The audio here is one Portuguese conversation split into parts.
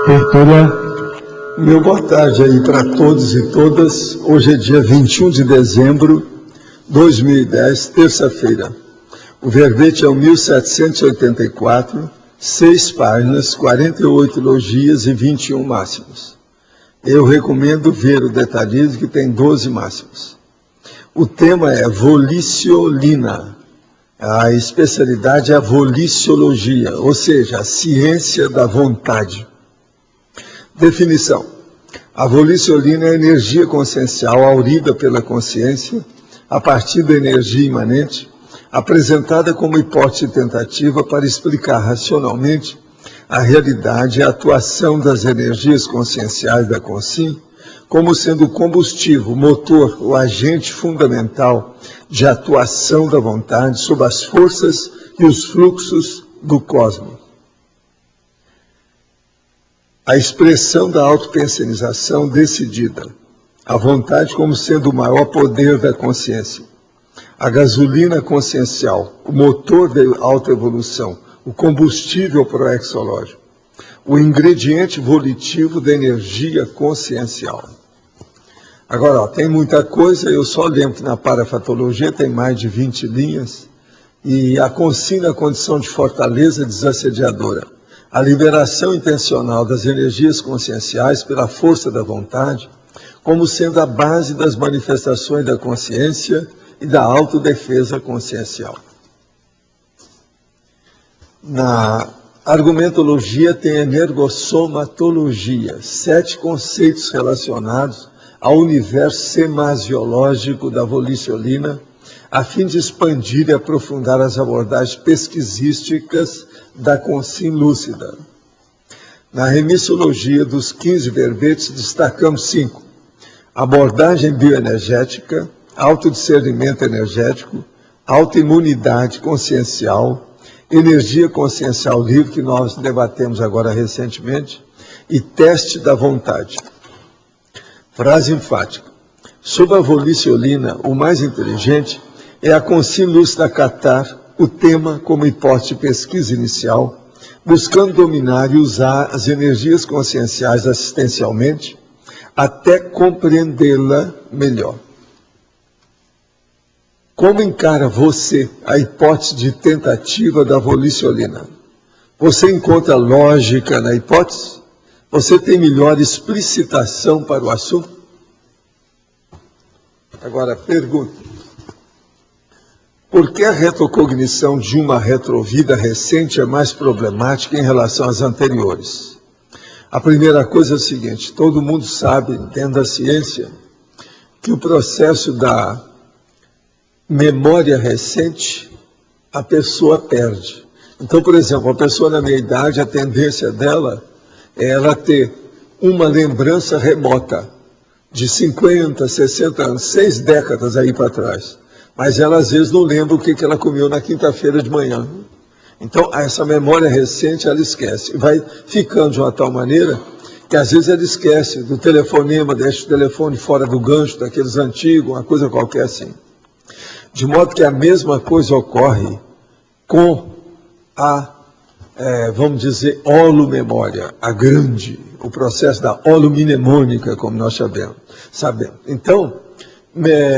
abertura. Meu boa tarde aí para todos e todas. Hoje é dia 21 de dezembro de 2010, terça-feira. O verbete é o 1784, 6 páginas, 48 elogias e 21 máximos. Eu recomendo ver o detalhismo, que tem 12 máximos. O tema é voliciolina. A especialidade é a voliciologia, ou seja, a ciência da vontade. Definição. A voliciolina é a energia consciencial aurida pela consciência, a partir da energia imanente, apresentada como hipótese tentativa para explicar racionalmente a realidade e a atuação das energias conscienciais da consciência, como sendo o combustível, o motor, o agente fundamental de atuação da vontade sob as forças e os fluxos do cosmos. A expressão da autopensionização decidida, a vontade como sendo o maior poder da consciência, a gasolina consciencial, o motor da autoevolução, o combustível proexológico, o ingrediente volitivo da energia consciencial. Agora, tem muita coisa, eu só lembro que na parafatologia tem mais de 20 linhas, e a consigna a condição de fortaleza desassediadora. A liberação intencional das energias conscienciais pela força da vontade, como sendo a base das manifestações da consciência e da autodefesa consciencial. Na argumentologia tem energossomatologia, 7 conceitos relacionados ao universo semasiológico da voliciolina, a fim de expandir e aprofundar as abordagens pesquisísticas da consciência lúcida. Na remissologia dos 15 verbetes, destacamos 5. Abordagem bioenergética, autodiscernimento energético, autoimunidade consciencial, energia consciencial livre, que nós debatemos agora recentemente, e teste da vontade. Frase enfática. Sob a voliciolina, o mais inteligente é a consciência lúcida acatar o tema como hipótese de pesquisa inicial, buscando dominar e usar as energias conscienciais assistencialmente, até compreendê-la melhor. Como encara você a hipótese de tentativa da voliciolina? Você encontra lógica na hipótese? Você tem melhor explicitação para o assunto? Agora, pergunta. Por que a retrocognição de uma retrovida recente é mais problemática em relação às anteriores? A primeira coisa é o seguinte, todo mundo sabe, dentro da ciência, que o processo da memória recente, a pessoa perde. Então, por exemplo, a pessoa na minha idade, a tendência dela é ela ter uma lembrança remota de 50, 60 anos, 6 décadas aí para trás. Mas ela às vezes não lembra o que ela comeu na quinta-feira de manhã. Então, essa memória recente ela esquece. Vai ficando de uma tal maneira que às vezes ela esquece do telefonema, deixa o telefone fora do gancho, daqueles antigos, uma coisa qualquer assim. De modo que a mesma coisa ocorre com a, vamos dizer, holomemória, a grande, o processo da holomnemônica, como nós sabemos. Então,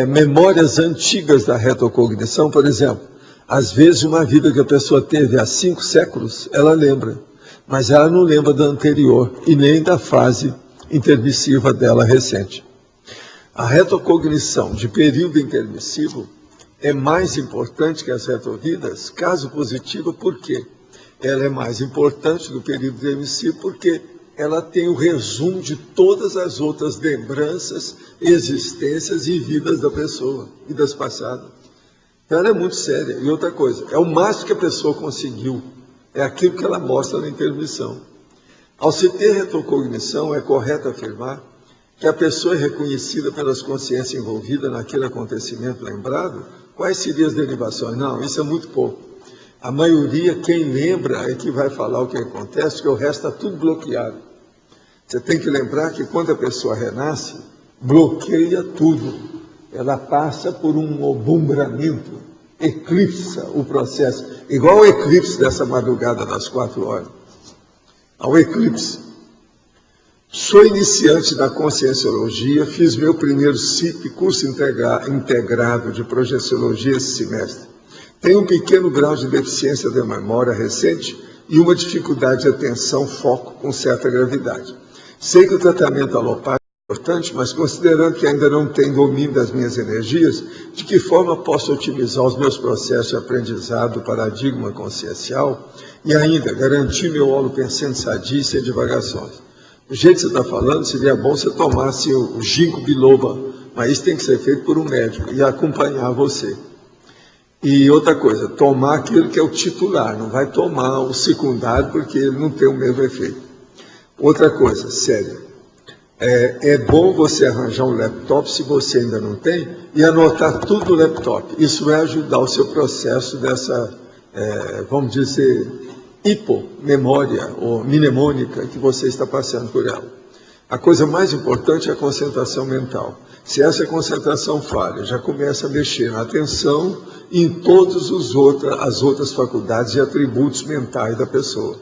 memórias antigas da retrocognição, por exemplo, às vezes uma vida que a pessoa teve há 5 séculos, ela lembra, mas ela não lembra da anterior e nem da fase intermissiva dela recente. A retrocognição de período intermissivo é mais importante que as retrovidas, caso positivo, por quê? Ela é mais importante do período intermissivo porque ela tem o resumo de todas as outras lembranças, existências e vidas da pessoa, vidas passadas. Então ela é muito séria. E outra coisa, é o máximo que a pessoa conseguiu, é aquilo que ela mostra na intermissão. Ao se ter retrocognição, é correto afirmar que a pessoa é reconhecida pelas consciências envolvidas naquele acontecimento lembrado. Quais seriam as derivações? Não, isso é muito pouco. A maioria, quem lembra, é que vai falar o que acontece, porque o resto está tudo bloqueado. Você tem que lembrar que quando a pessoa renasce, bloqueia tudo. Ela passa por um obumbramento, eclipsa o processo, igual o eclipse dessa madrugada das 4 horas. Ao eclipse. Sou iniciante da Conscienciologia, fiz meu primeiro CIP, curso integrado de Projeciologia esse semestre. Tenho um pequeno grau de deficiência de memória recente e uma dificuldade de atenção, foco com certa gravidade. Sei que o tratamento alopático é importante, mas considerando que ainda não tenho domínio das minhas energias, de que forma posso otimizar os meus processos de aprendizado do paradigma consciencial e ainda garantir meu holopensante sadio e sem divagações? Do jeito que você está falando, seria bom você tomasse o ginkgo biloba, mas isso tem que ser feito por um médico e acompanhar você. E outra coisa, tomar aquilo que é o titular, não vai tomar o secundário porque ele não tem o mesmo efeito. Outra coisa, séria, é bom você arranjar um laptop, se você ainda não tem, e anotar tudo no laptop. Isso vai ajudar o seu processo dessa, vamos dizer, hipomemória ou mnemônica que você está passando por ela. A coisa mais importante é a concentração mental. Se essa concentração falha, já começa a mexer na atenção e em todas as outras faculdades e atributos mentais da pessoa.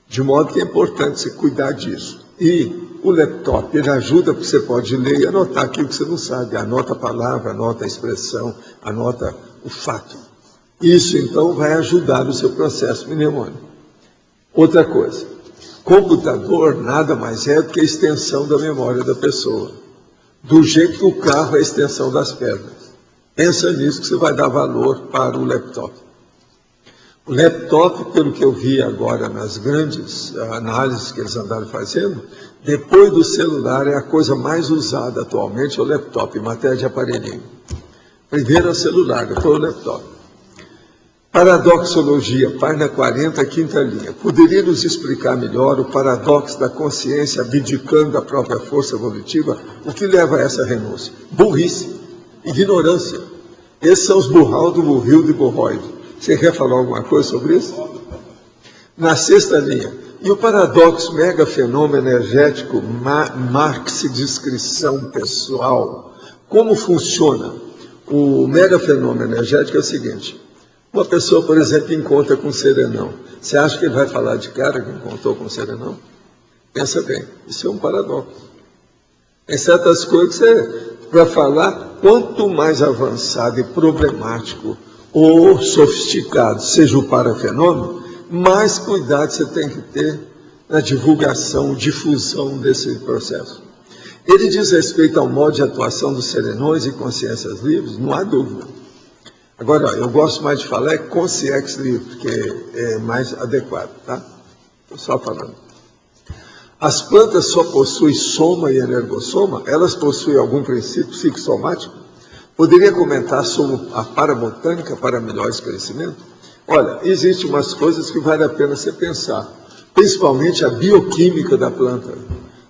De modo que é importante você cuidar disso. E o laptop, ele ajuda, porque você pode ler e anotar aquilo que você não sabe. Anota a palavra, anota a expressão, anota o fato. Isso, então, vai ajudar no seu processo mnemônico. Outra coisa, computador nada mais é do que a extensão da memória da pessoa. Do jeito que o carro é a extensão das pernas. Pensa nisso que você vai dar valor para o laptop. O laptop, pelo que eu vi agora nas grandes análises que eles andaram fazendo, depois do celular é a coisa mais usada atualmente, é o laptop, em matéria de aparelhinho. Primeiro é o celular, depois o laptop. Paradoxologia, página 40, quinta linha. Poderia nos explicar melhor o paradoxo da consciência abdicando da própria força evolutiva? O que leva a essa renúncia? Burrice, ignorância. Esses são os burraldo, burrildo e burroide. Você quer falar alguma coisa sobre isso? Na sexta linha. E o paradoxo mega fenômeno energético, Marx descrição pessoal. Como funciona? O mega fenômeno energético é o seguinte. Uma pessoa, por exemplo, encontra com um serenão. Você acha que ele vai falar de cara que encontrou com um serenão? Pensa bem, isso é um paradoxo. Tem certas coisas que você, para falar, quanto mais avançado e problemático ou sofisticado seja o parafenômeno, mais cuidado você tem que ter na divulgação, difusão desse processo. Ele diz respeito ao modo de atuação dos serenões e consciências livres, não há dúvida. Agora, eu gosto mais de falar consciência livre, porque é mais adequado, tá? Estou só falando. As plantas só possuem soma e energossoma? Elas possuem algum princípio psicossomático? Poderia comentar sobre a parabotânica para melhor esclarecimento? Olha, existem umas coisas que vale a pena você pensar, principalmente a bioquímica da planta.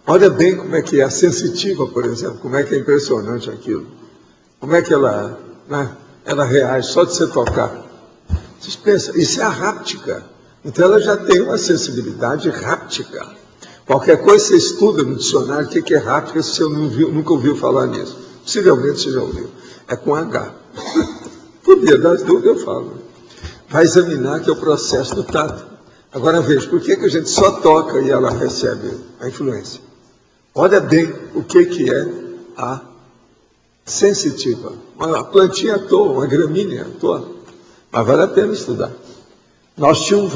Olha bem como é que é a sensitiva, por exemplo, como é que é impressionante aquilo. Como é que ela reage só de você tocar. Vocês pensam, isso é a háptica. Então ela já tem uma sensibilidade háptica. Qualquer coisa você estuda no dicionário, o que é háptica, se você nunca ouviu falar nisso. Possivelmente você já ouviu. É com H. Por via das dúvidas eu falo. Vai examinar que é o processo do tato. Agora veja, por que a gente só toca e ela recebe a influência? Olha bem o que é a sensitiva. Uma plantinha à toa, uma gramínea à toa. Mas vale a pena estudar. Nós tínhamos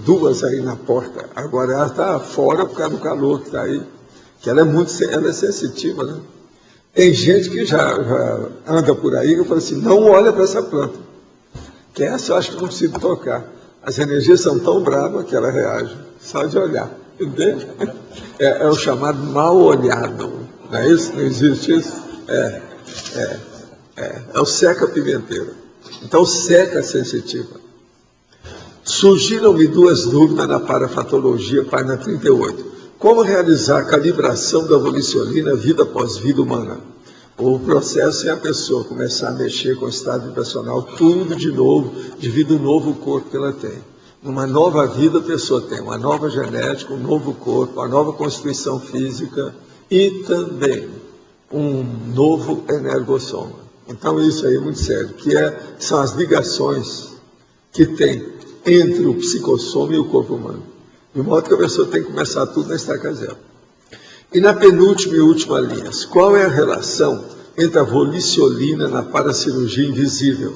duas aí na porta. Agora ela está fora por causa do calor que está aí. Que ela é sensitiva, né? Tem gente que já anda por aí e fala assim, não olha para essa planta. Que essa eu acho que não precisa tocar. As energias são tão bravas que ela reage. Só de olhar. Entende? É o chamado mal olhado. Não é isso? Não existe isso? É o seca-pimenteira. Então, seca sensitiva. Surgiram-me duas dúvidas na parafatologia, página 38. Como realizar a calibração da volicionina vida após vida humana? O processo é a pessoa começar a mexer com o estado vibracional, tudo de novo, devido ao novo corpo que ela tem. Numa nova vida, a pessoa tem uma nova genética, um novo corpo, uma nova constituição física e também um novo energossoma. Então isso aí é muito sério, são as ligações que tem entre o psicossoma e o corpo humano. De modo que a pessoa tem que começar tudo na estaca zero. E na penúltima e última linha, qual é a relação entre a voliciolina na paracirurgia invisível?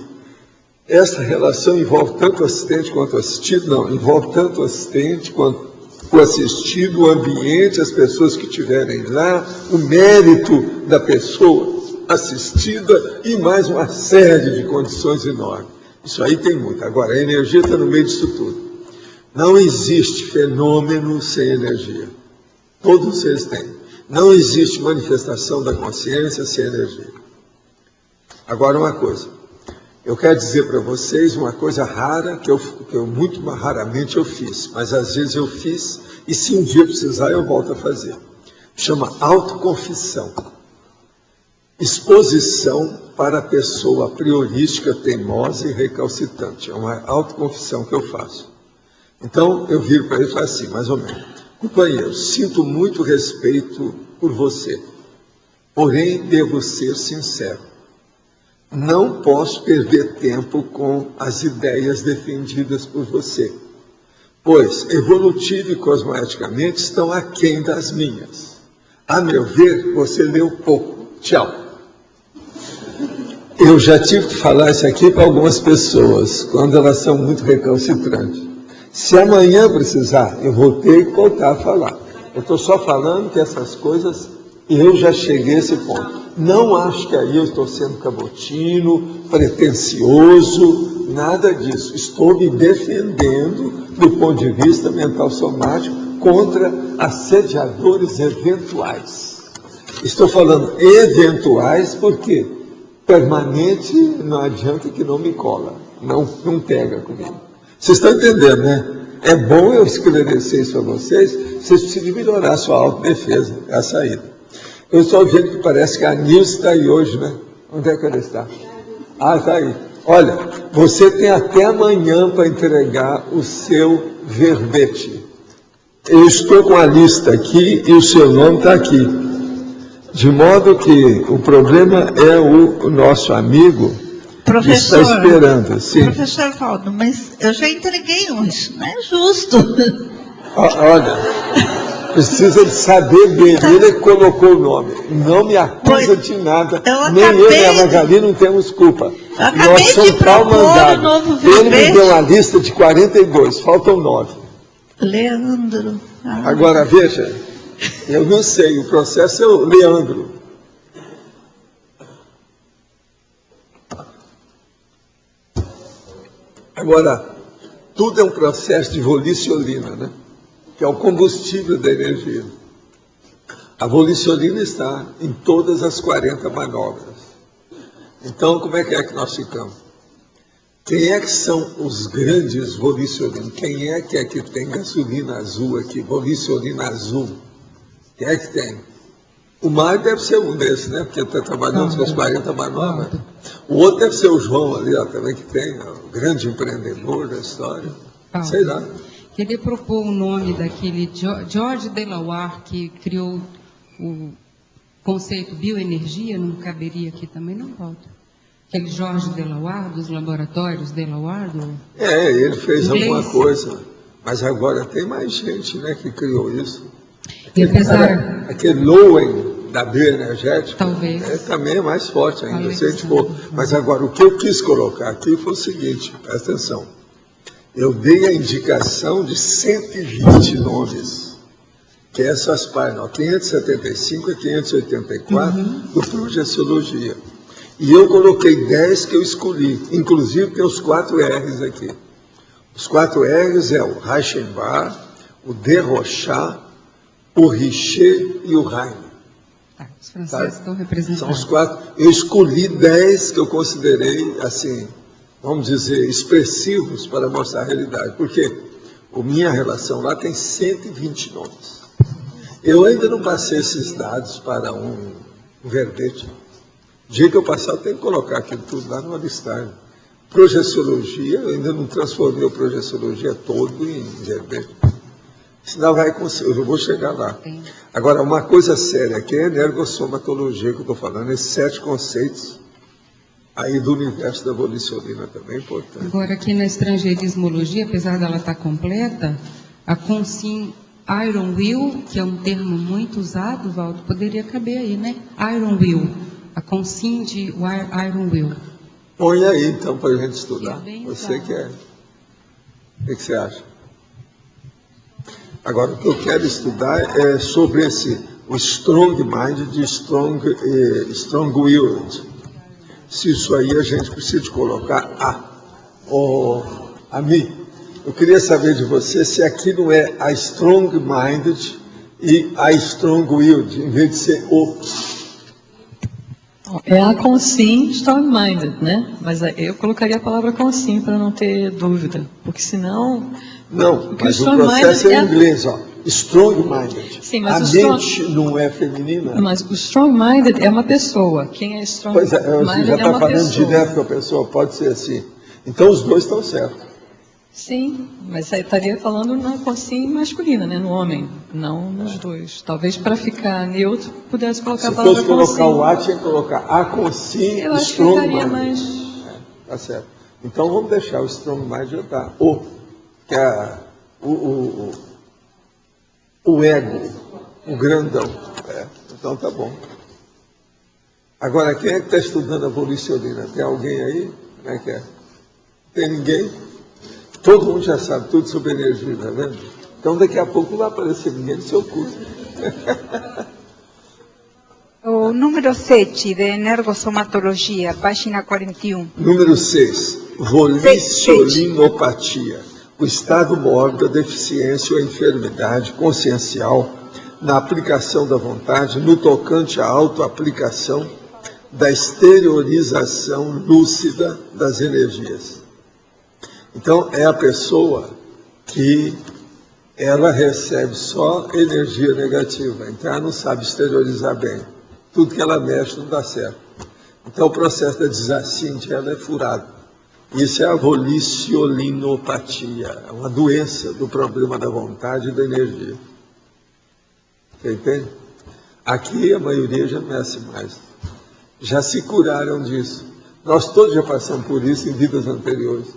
Essa relação envolve tanto o assistente quanto o assistido? Não, envolve tanto o assistente quanto o assistido, o ambiente, as pessoas que estiverem lá, o mérito da pessoa assistida e mais uma série de condições enormes. Isso aí tem muito. Agora, a energia está no meio disso tudo. Não existe fenômeno sem energia. Todos eles têm. Não existe manifestação da consciência sem energia. Agora, uma coisa. Eu quero dizer para vocês uma coisa rara, que eu muito raramente eu fiz, mas às vezes eu fiz, e se um dia precisar eu volto a fazer. Chama autoconfissão. Exposição para a pessoa priorística, teimosa e recalcitrante. É uma autoconfissão que eu faço. Então, eu viro para ele e falo assim, mais ou menos: companheiro, sinto muito respeito por você, porém devo ser sincero. Não posso perder tempo com as ideias defendidas por você, pois, evolutivo e cosmoeticamente, estão aquém das minhas. A meu ver, você leu pouco. Tchau. Eu já tive que falar isso aqui para algumas pessoas, quando elas são muito recalcitrantes. Se amanhã precisar, eu vou ter que voltar a falar. Eu estou só falando que essas coisas, eu já cheguei a esse ponto. Não acho que aí eu estou sendo cabotino, pretensioso, nada disso. Estou me defendendo do ponto de vista mental somático contra assediadores eventuais. Estou falando eventuais porque permanente não adianta que não me cola, não pega comigo. Vocês estão entendendo, né? É bom eu esclarecer isso a vocês, vocês precisam melhorar a sua autodefesa, é a saída. Eu estou vendo que parece que a Nilce está aí hoje, né? Onde é que ela está? Ah, está aí. Olha, você tem até amanhã para entregar o seu verbete. Eu estou com a lista aqui e o seu nome está aqui. De modo que o problema é o nosso amigo que está esperando. Sim. Professor Valdo, mas eu já entreguei um, isso não é justo. Olha, precisa de saber bem. Ele colocou o nome. Não me acusa de nada. Nem eu nem a Magali não temos culpa. Nós somos pau mandado. Ele me deu uma lista de 42, faltam 9. Leandro. Agora, veja, eu não sei, o processo é o Leandro. Agora, tudo é um processo de voliciolina, né? Que é o combustível da energia. A voliciolina está em todas as 40 manobras. Então, como é que nós ficamos? Quem é que são os grandes voliciolinos? Quem é que tem gasolina azul aqui, voliciolina azul? Quem é que tem? O Mário deve ser um desses, né? Porque está trabalhando com as 40 manobras. O outro deve ser o João ali, ó, também, que tem, ó, o grande empreendedor da história. Sei lá. Queria propor o nome daquele George Delaware, que criou o conceito bioenergia, não caberia aqui também, não, Paulo? Aquele George Delaware, dos laboratórios Delaware? Ele fez inglês. Alguma coisa, mas agora tem mais gente, né, que criou isso. E apesar... Aquele Lowen da bioenergética, talvez. Também é mais forte ainda, se a gente for. Mas agora, o que eu quis colocar aqui foi o seguinte, presta atenção. Eu dei a indicação de 120 nomes, que é essas páginas, 575 e 584 do Projeciologia. E eu coloquei 10 que eu escolhi, inclusive tem os 4 R's aqui. Os 4 R's é o Reichenbach, o de Rochat, o Richer e o Heine. Os franceses estão representando. São os 4. Eu escolhi 10 que eu considerei, assim, vamos dizer, expressivos para mostrar a realidade. Porque a minha relação lá tem 120 nomes. Eu ainda não passei esses dados para um verbete. O dia que eu passar, eu tenho que colocar aquilo tudo lá numa listagem. Projeciologia, eu ainda não transformei a projeciologia todo em verbete. Senão vai conseguir, eu vou chegar lá. Agora, uma coisa séria aqui é a energossomatologia que eu estou falando, esses 7 conceitos aí do universo da voliciolina também é importante. Agora, aqui na estrangeirismologia, apesar dela estar completa, a Consim Iron Will, que é um termo muito usado, Valdo, poderia caber aí, né? Iron Will, a consim de Iron Will. Põe aí, então, para a gente estudar. bem Você usado. quer. O que você acha? Agora, o que eu quero estudar é sobre o strong mind de strong-willed. Se isso aí a gente precisa colocar a mim. Eu queria saber de você se aqui não é a strong-minded e a strong-willed, em vez de ser o. É a consim strong-minded, né? Mas eu colocaria a palavra consim para não ter dúvida, porque senão... Não, porque mas o processo é em inglês, ó. Strong-minded. Sim, mas a mente não é feminina. Mas o strong-minded é uma pessoa. Quem é Pois é, strong-minded você já é está uma falando pessoa. direto com a pessoa, pode ser assim. Então os dois estão certos. Sim, mas aí estaria falando na consim masculina, né? No homem, não nos dois. Talvez para ficar neutro pudesse colocar Se a palavra fosse colocar consim. o A, tinha que colocar a consim Eu acho que ficaria strong-minded. mais... Tá certo. Então vamos deixar o strong-minded já tá. Que é o ego, o grandão. Então tá bom. Agora, quem é que está estudando a volicionina? Tem alguém aí? Como é que é? Tem ninguém? Todo mundo já sabe tudo sobre energia, tá vendo? Então daqui a pouco não vai aparecer ninguém no seu curso. O número 7 de energossomatologia, página 41. Número 6. Volicioninopatia. O estado mórbida, deficiência ou enfermidade consciencial na aplicação da vontade, no tocante à autoaplicação da exteriorização lúcida das energias. Então, é a pessoa que ela recebe só energia negativa, então ela não sabe exteriorizar bem. Tudo que ela mexe não dá certo. Então, o processo da desassinte ela é furado. Isso é a volicioninopatia, é uma doença do problema da vontade e da energia. Você entende? Aqui a maioria já mexe mais. Já se curaram disso. Nós todos já passamos por isso em vidas anteriores.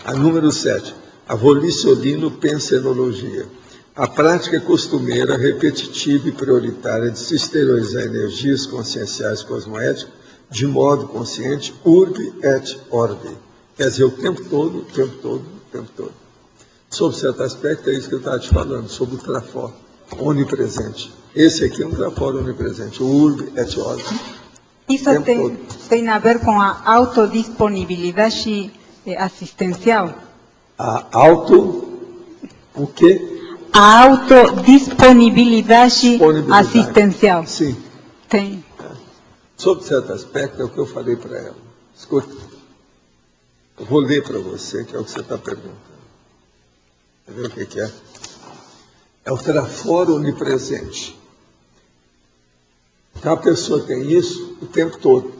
A número 7, a volicioninopensenologia. A prática costumeira, repetitiva e prioritária de se exteriorizar energias conscienciais cosmoéticas de modo consciente, urbi et orbi. Quer dizer, o tempo todo, o tempo todo, o tempo todo. Sob certo aspecto, é isso que eu estava te falando, sobre o trafor, onipresente. Esse aqui é um trafor onipresente, o urbi et orbi. Isso tem a ver com a autodisponibilidade assistencial. O quê? A autodisponibilidade assistencial. Sim. Tem. Sob certo aspecto, é o que eu falei para ela. Escuta, eu vou ler para você, que é o que você está perguntando. Entendeu o que é? É o trafor onipresente. Então a pessoa tem isso o tempo todo.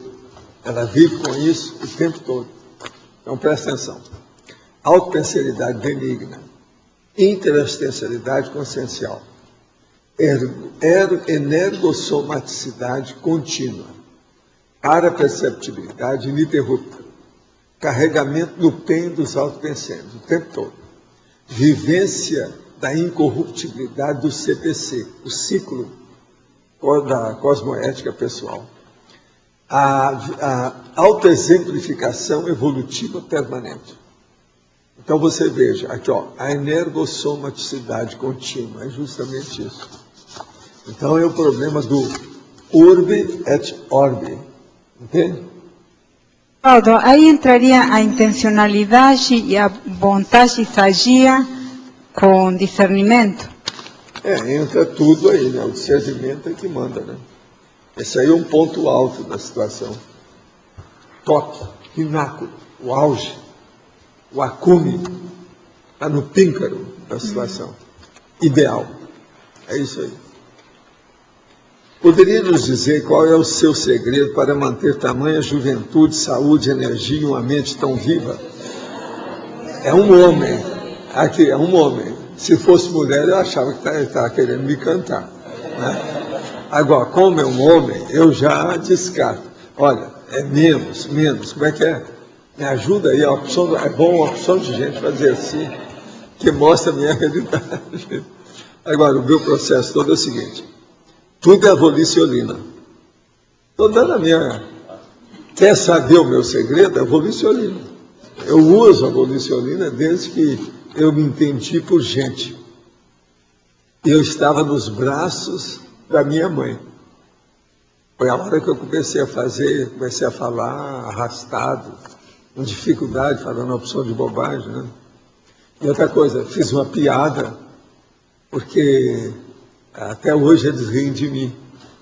Ela vive com isso o tempo todo. Então presta atenção. Autopenserilidade benigna. Interassistencialidade consciencial. Energossomaticidade contínua. Paraperceptibilidade ininterrupta. Carregamento no PEN dos autopensentes, o tempo todo. Vivência da incorruptibilidade do CPC, o ciclo da cosmoética pessoal. A autoexemplificação evolutiva permanente. Então você veja, aqui ó, a energossomaticidade contínua, é justamente isso. Então é o problema do urbi et orbi, entende? Aldo, aí entraria a intencionalidade e a vontade sadia com discernimento. Entra tudo aí, né? O discernimento é que manda, né? Esse aí é um ponto alto da situação. Toque, pináculo, o auge, o acume, está no píncaro da situação. Ideal. É isso aí. Poderia nos dizer qual é o seu segredo para manter tamanha juventude, saúde, energia e uma mente tão viva? É um homem. Aqui, é um homem. Se fosse mulher, eu achava que estava querendo me cantar. Né? Agora, como é um homem, eu já descarto. Olha, é menos. Como é que é? Me ajuda aí, é bom a opção de gente fazer assim, que mostra a minha realidade. Agora, o meu processo todo é o seguinte, tudo é avolicionina. Estou dando a minha... Quer saber o meu segredo? É avolicionina. Eu uso a avolicionina desde que eu me entendi por gente. Eu estava nos braços da minha mãe. Foi a hora que eu comecei a fazer, comecei a falar arrastado, com dificuldade, falando opção de bobagem, né? E outra coisa, fiz uma piada, porque até hoje eles riem de mim.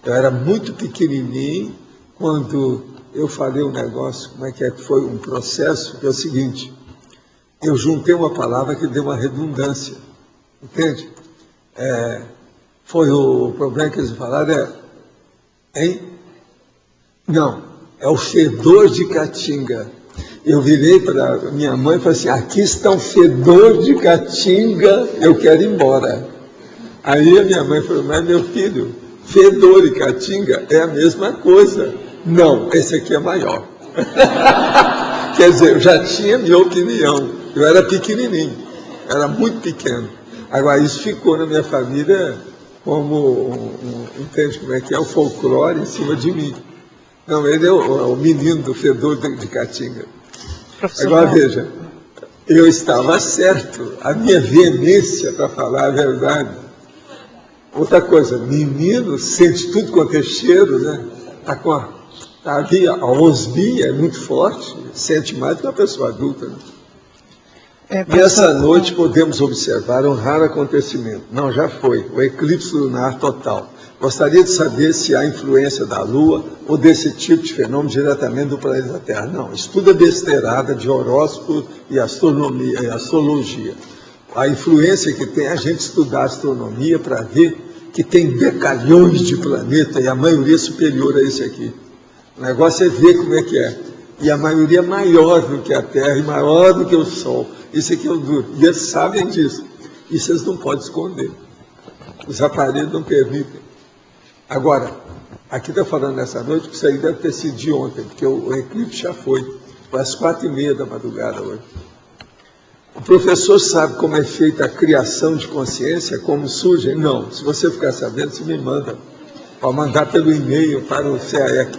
Eu era muito pequenininho quando eu falei um negócio, como é que foi um processo, que é o seguinte, eu juntei uma palavra que deu uma redundância, entende? Foi o problema que eles falaram, hein? Não, é o fedor de Caatinga. Eu virei para minha mãe e falei assim, aqui está um fedor de Caatinga, eu quero ir embora. Aí a minha mãe falou, mas meu filho, fedor e Caatinga é a mesma coisa. Não, esse aqui é maior. Quer dizer, eu já tinha minha opinião, eu era pequenininho, era muito pequeno. Agora, isso ficou na minha família como, entende como é que é, o folclore em cima de mim. Não, ele é o menino do fedor de Caatinga. Agora, veja, eu estava certo, a minha veemência para falar a verdade. Outra coisa, menino sente tudo quanto é cheiro, né? A osmia é muito forte, sente mais do que uma pessoa adulta, né? Nessa noite podemos observar um raro acontecimento. Não, já foi, o eclipse lunar total. Gostaria de saber se há influência da Lua ou desse tipo de fenômeno diretamente do planeta Terra. Não, isso tudo é besteirada de horóscopo e astronomia, e astrologia. A influência que tem é a gente estudar a astronomia para ver que tem decalhões de planetas e a maioria superior a esse aqui. O negócio é ver como é que é. E a maioria é maior do que a Terra e maior do que o Sol. Isso aqui é o duro. E eles sabem disso. Isso eles não podem esconder. Os aparelhos não permitem. Agora, aqui está falando nessa noite que isso aí deve ter sido de ontem, porque o eclipse já foi às 4h30 da madrugada hoje. O professor sabe como é feita a criação de consciência, como surge? Não. Se você ficar sabendo, você me manda. Pode mandar pelo e-mail para o CAEC.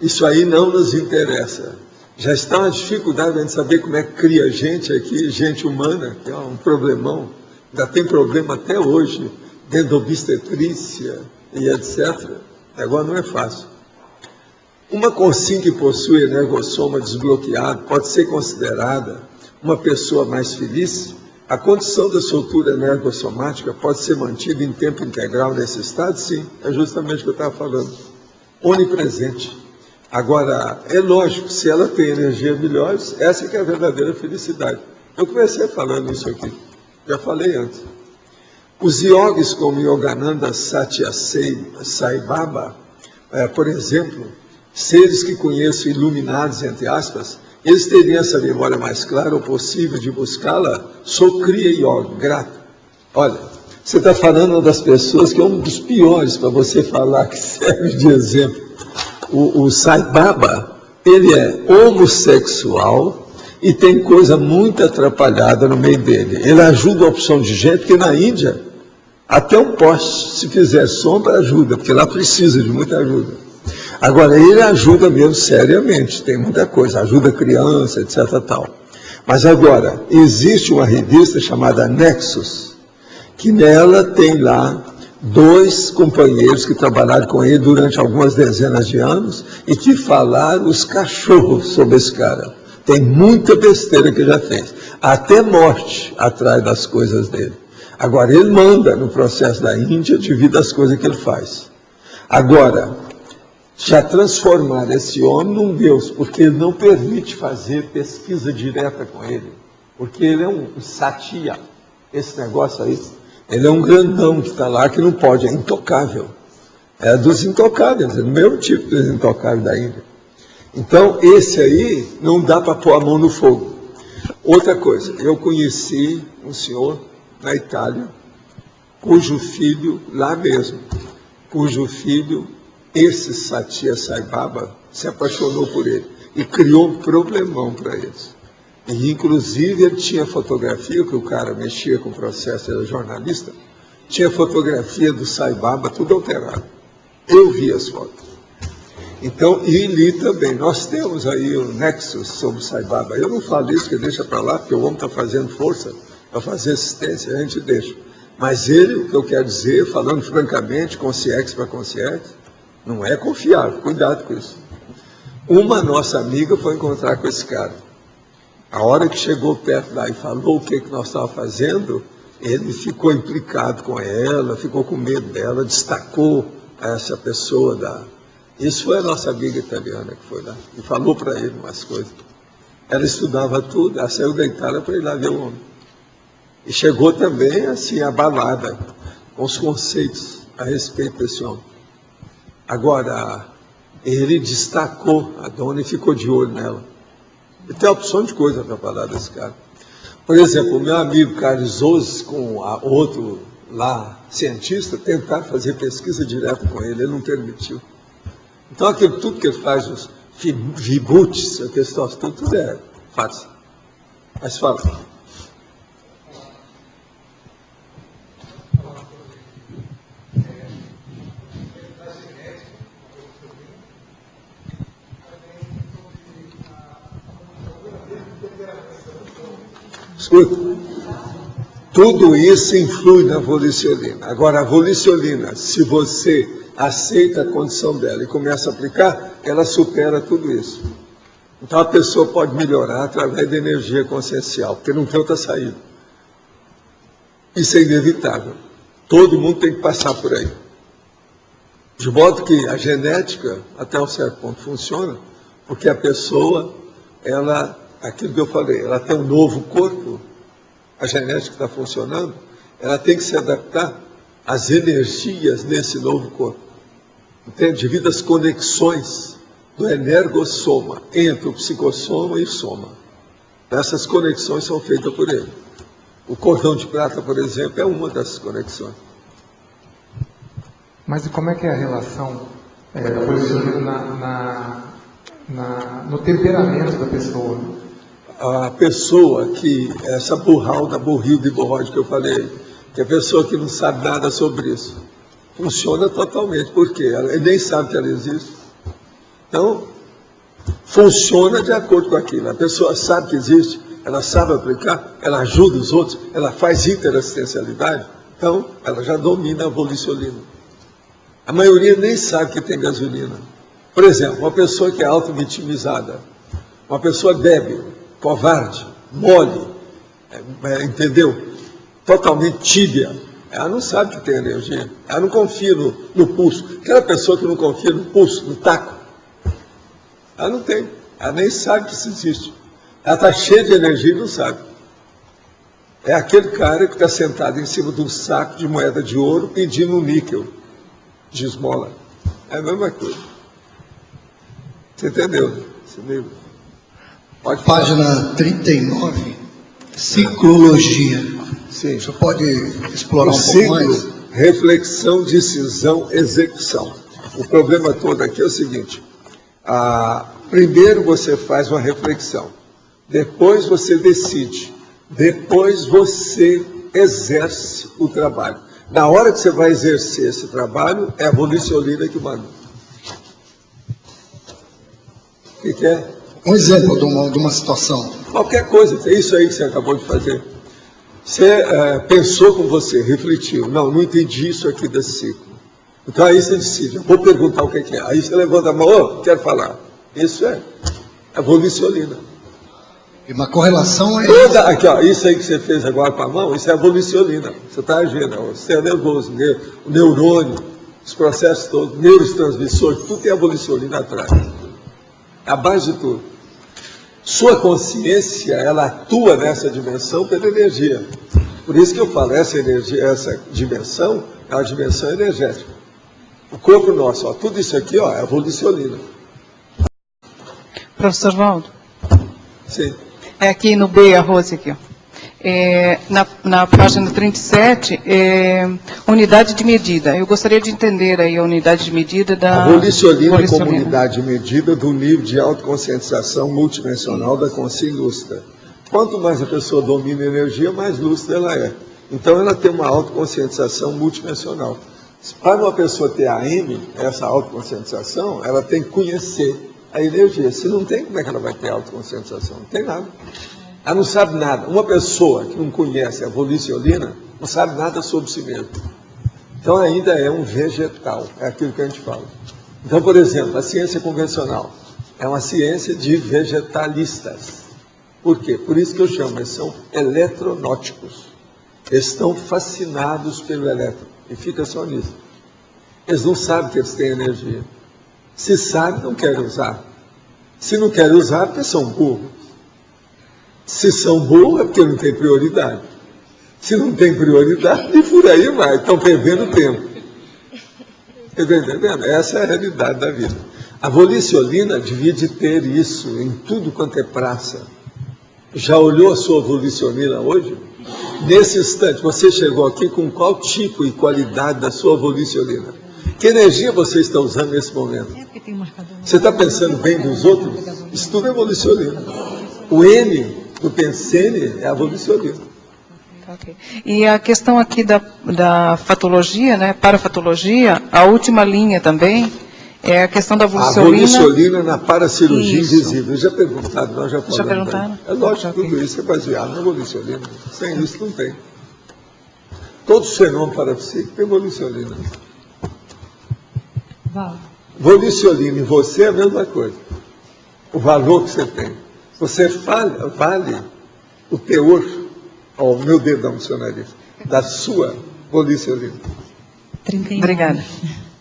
Isso aí não nos interessa. Já está uma dificuldade de saber como é que cria gente aqui, gente humana, que é um problemão. Ainda tem problema até hoje, dentro da obstetrícia e etc. Agora não é fácil. Uma consciência que possui energossoma desbloqueado pode ser considerada uma pessoa mais feliz? A condição da soltura energossomática pode ser mantida em tempo integral nesse estado? Sim, é justamente o que eu estava falando. Onipresente. Agora, é lógico, se ela tem energia melhores, essa que é a verdadeira felicidade. Eu comecei falando isso aqui, já falei antes. Os yogis como Yogananda Satya Sai Baba, por exemplo, seres que conheço iluminados, entre aspas, eles teriam essa memória mais clara ou possível de buscá-la, sou Kriya Yoga, grato. Olha, você está falando das pessoas que é um dos piores para você falar que serve de exemplo. O Sai Baba, ele é homossexual e tem coisa muito atrapalhada no meio dele. Ele ajuda a opção de gente, porque na Índia, até um poste, se fizer sombra, ajuda, porque lá precisa de muita ajuda. Agora, ele ajuda mesmo seriamente, tem muita coisa, ajuda criança, etc. tal. Mas agora, existe uma revista chamada Nexus, que nela tem lá 2 companheiros que trabalharam com ele durante algumas dezenas de anos e que falaram os cachorros sobre esse cara. Tem muita besteira que já fez, até morte atrás das coisas dele. Agora, ele manda no processo da Índia devido às coisas que ele faz. Agora, já transformar esse homem num Deus, porque ele não permite fazer pesquisa direta com ele, porque ele é um satya, esse negócio aí, ele é um grandão que está lá, que não pode, é intocável, é dos intocáveis, é do mesmo tipo dos intocáveis da Índia. Então, esse aí, não dá para pôr a mão no fogo. Outra coisa, eu conheci um senhor na Itália, cujo filho, lá mesmo, cujo filho, esse Satya Sai Baba, se apaixonou por ele. e criou um problemão para eles. E, inclusive, ele tinha fotografia, que o cara mexia com o processo, era jornalista, tinha fotografia do Sai Baba, tudo alterado. Eu vi as fotos. Então, e li também. Nós temos aí o Nexus sobre o Sai Baba. Eu não falo isso, que deixa para lá, porque o homem está fazendo força para fazer assistência, a gente deixa. Mas ele, o que eu quero dizer, falando francamente, consciência para consciência, não é confiável. Cuidado com isso. Uma nossa amiga foi encontrar com esse cara. A hora que chegou perto lá e falou o que nós estávamos fazendo, ele ficou implicado com ela, ficou com medo dela, destacou essa pessoa Isso foi a nossa amiga italiana que foi lá e falou para ele umas coisas. Ela estudava tudo, ela saiu da Itália para ir lá ver o homem. E chegou também assim, abalada, com os conceitos a respeito desse homem. Agora, ele destacou a dona e ficou de olho nela. E tem uma opção de coisa para falar desse cara. Por exemplo, o meu amigo Carlos Ozes, com outro lá, cientista, tentaram fazer pesquisa direto com ele não permitiu. Então, tudo que ele faz, os vibutes, a questão, tudo é fácil. Mas fala. Escuta, tudo isso influi na volicionina. Agora, a volicionina, se você aceita a condição dela e começa a aplicar, ela supera tudo isso. Então, a pessoa pode melhorar através da energia consciencial, porque não tem outra saída. Isso é inevitável. Todo mundo tem que passar por aí. De modo que a genética, até um certo ponto, funciona, porque a pessoa, aquilo que eu falei, ela tem um novo corpo, a genética está funcionando, ela tem que se adaptar às energias desse novo corpo. Entende? Devido às conexões do energossoma, entre o psicossoma e o soma. Essas conexões são feitas por ele. O cordão de prata, por exemplo, é uma dessas conexões. Mas e como é que é a relação da volicionina no temperamento da pessoa? A pessoa que, essa burril de borrode que eu falei, que é a pessoa que não sabe nada sobre isso, funciona totalmente, porque ela nem sabe que ela existe. Então, funciona de acordo com aquilo. A pessoa sabe que existe, ela sabe aplicar, ela ajuda os outros, ela faz interassistencialidade, então ela já domina a volicionina. A maioria nem sabe que tem gasolina. Por exemplo, uma pessoa que é auto-vitimizada, uma pessoa débil, covarde, mole, entendeu? Totalmente tíbia. Ela não sabe que tem energia. Ela não confia no pulso. Aquela pessoa que não confia no pulso, no taco, ela não tem. Ela nem sabe que isso existe. Ela está cheia de energia e não sabe. É aquele cara que está sentado em cima de um saco de moeda de ouro pedindo um níquel de esmola. É a mesma coisa. Você entendeu? Esse livro. Pode falar. Página 39, ciclologia. Sim. Você pode explorar um pouco mais? Reflexão, decisão, execução. O problema todo aqui é o seguinte. Primeiro você faz uma reflexão. Depois você decide. Depois você exerce o trabalho. Na hora que você vai exercer esse trabalho, é a volicionina que manda. O que é? Um exemplo de uma situação. Qualquer coisa, é isso aí que você acabou de fazer. Você pensou com você, refletiu. Não entendi isso aqui desse ciclo. Então aí você decide, eu vou perguntar o que é. Aí você levanta a mão, quero falar. Isso é a volicionina. E uma correlação é... Aqui, ó, isso aí que você fez agora com a mão, isso é a volicionina. Você está agindo, você é nervoso, o neurônio, os processos todos, neurotransmissores, tudo tem a volicionina atrás. É a base de tudo. Sua consciência, ela atua nessa dimensão pela energia. Por isso que eu falo, essa energia, essa dimensão, é uma dimensão energética. O corpo nosso, ó, tudo isso aqui, ó, é a volicionina. Professor Valdo? Sim. É aqui no B, a Rose aqui, ó. Na página 37, unidade de medida. Eu gostaria de entender aí a unidade de medida da... A volicionina como unidade de medida do nível de autoconscientização multidimensional da consciência lúcida. Quanto mais a pessoa domina a energia, mais lúcida ela é. Então ela tem uma autoconscientização multidimensional. Para uma pessoa ter AM, essa autoconscientização, ela tem que conhecer a energia. Se não tem, como é que ela vai ter autoconscientização? Não tem nada. Ela não sabe nada. Uma pessoa que não conhece a volicionina não sabe nada sobre si mesma. Então ainda é um vegetal, é aquilo que a gente fala. Então, por exemplo, a ciência convencional é uma ciência de vegetalistas. Por quê? Por isso que eu chamo, eles são eletronóticos. Eles estão fascinados pelo elétron e fica só nisso. Eles não sabem que eles têm energia. Se sabem, não querem usar. Se não querem usar, é porque são burros. Se são burros, é porque não tem prioridade. Se não tem prioridade, e por aí vai. Estão perdendo tempo. Está entendendo? Essa é a realidade da vida. A volicionina devia de ter isso em tudo quanto é praça. Já olhou a sua volicionina hoje? Nesse instante, você chegou aqui com qual tipo e qualidade da sua volicionina? Que energia você está usando nesse momento? Você está pensando bem dos outros? Isso tudo é volicionina. O N do Pensene é a volicionina. Okay. E a questão aqui da fatologia, né, parafatologia, a última linha também, é a questão da volicionina. A volicionina na paracirurgia invisível. Já perguntaram, nós já falamos. Já perguntaram? É lógico que tudo isso é baseado na volicionina. Sem isso não tem. Todos os fenômenos parapsíquicos têm volicionina. Volicionina em você é a mesma coisa. O valor que você tem. Você vale o teor, ó, o meu dedo da missionaria, da sua volicionina. 39. Obrigada.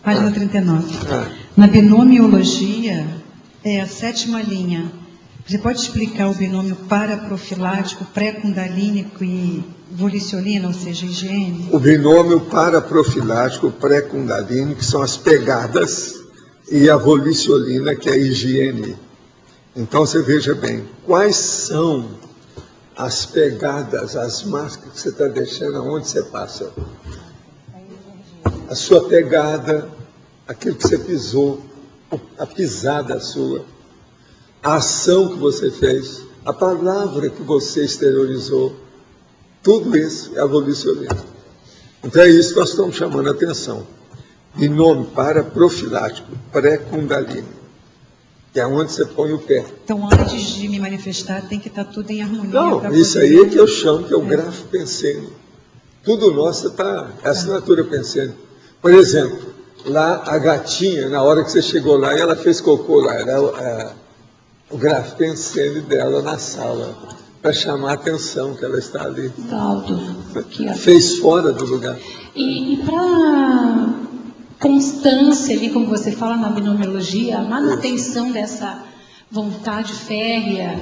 Página 39. Na binomiologia, é a 7ª linha. Você pode explicar o binômio paraprofilático, pré-kundalínico e volicionina, ou seja, higiene? O binômio paraprofilático, pré-kundalínico, que são as pegadas, e a volicionina, que é a higiene. Então, você veja bem, quais são as pegadas, as marcas que você está deixando aonde você passa? A sua pegada, aquilo que você pisou, a pisada sua, a ação que você fez, a palavra que você exteriorizou, tudo isso é a volicionina. Então é isso que nós estamos chamando a atenção. Binômio paraprofilático, pré-kundalini, que é onde você põe o pé. Então, antes de me manifestar, tem que estar tudo em harmonia. Não, isso aí é que eu chamo que é o grafo pensene. Tudo nosso está, é a assinatura pensene. Por exemplo, lá a gatinha, na hora que você chegou lá e ela fez cocô lá, era o grafo pensene dela na sala, para chamar a atenção que ela está ali. Valdo, aqui, ó. Fez fora do lugar. E para constância ali, como você fala na binomiologia, a manutenção dessa vontade férrea.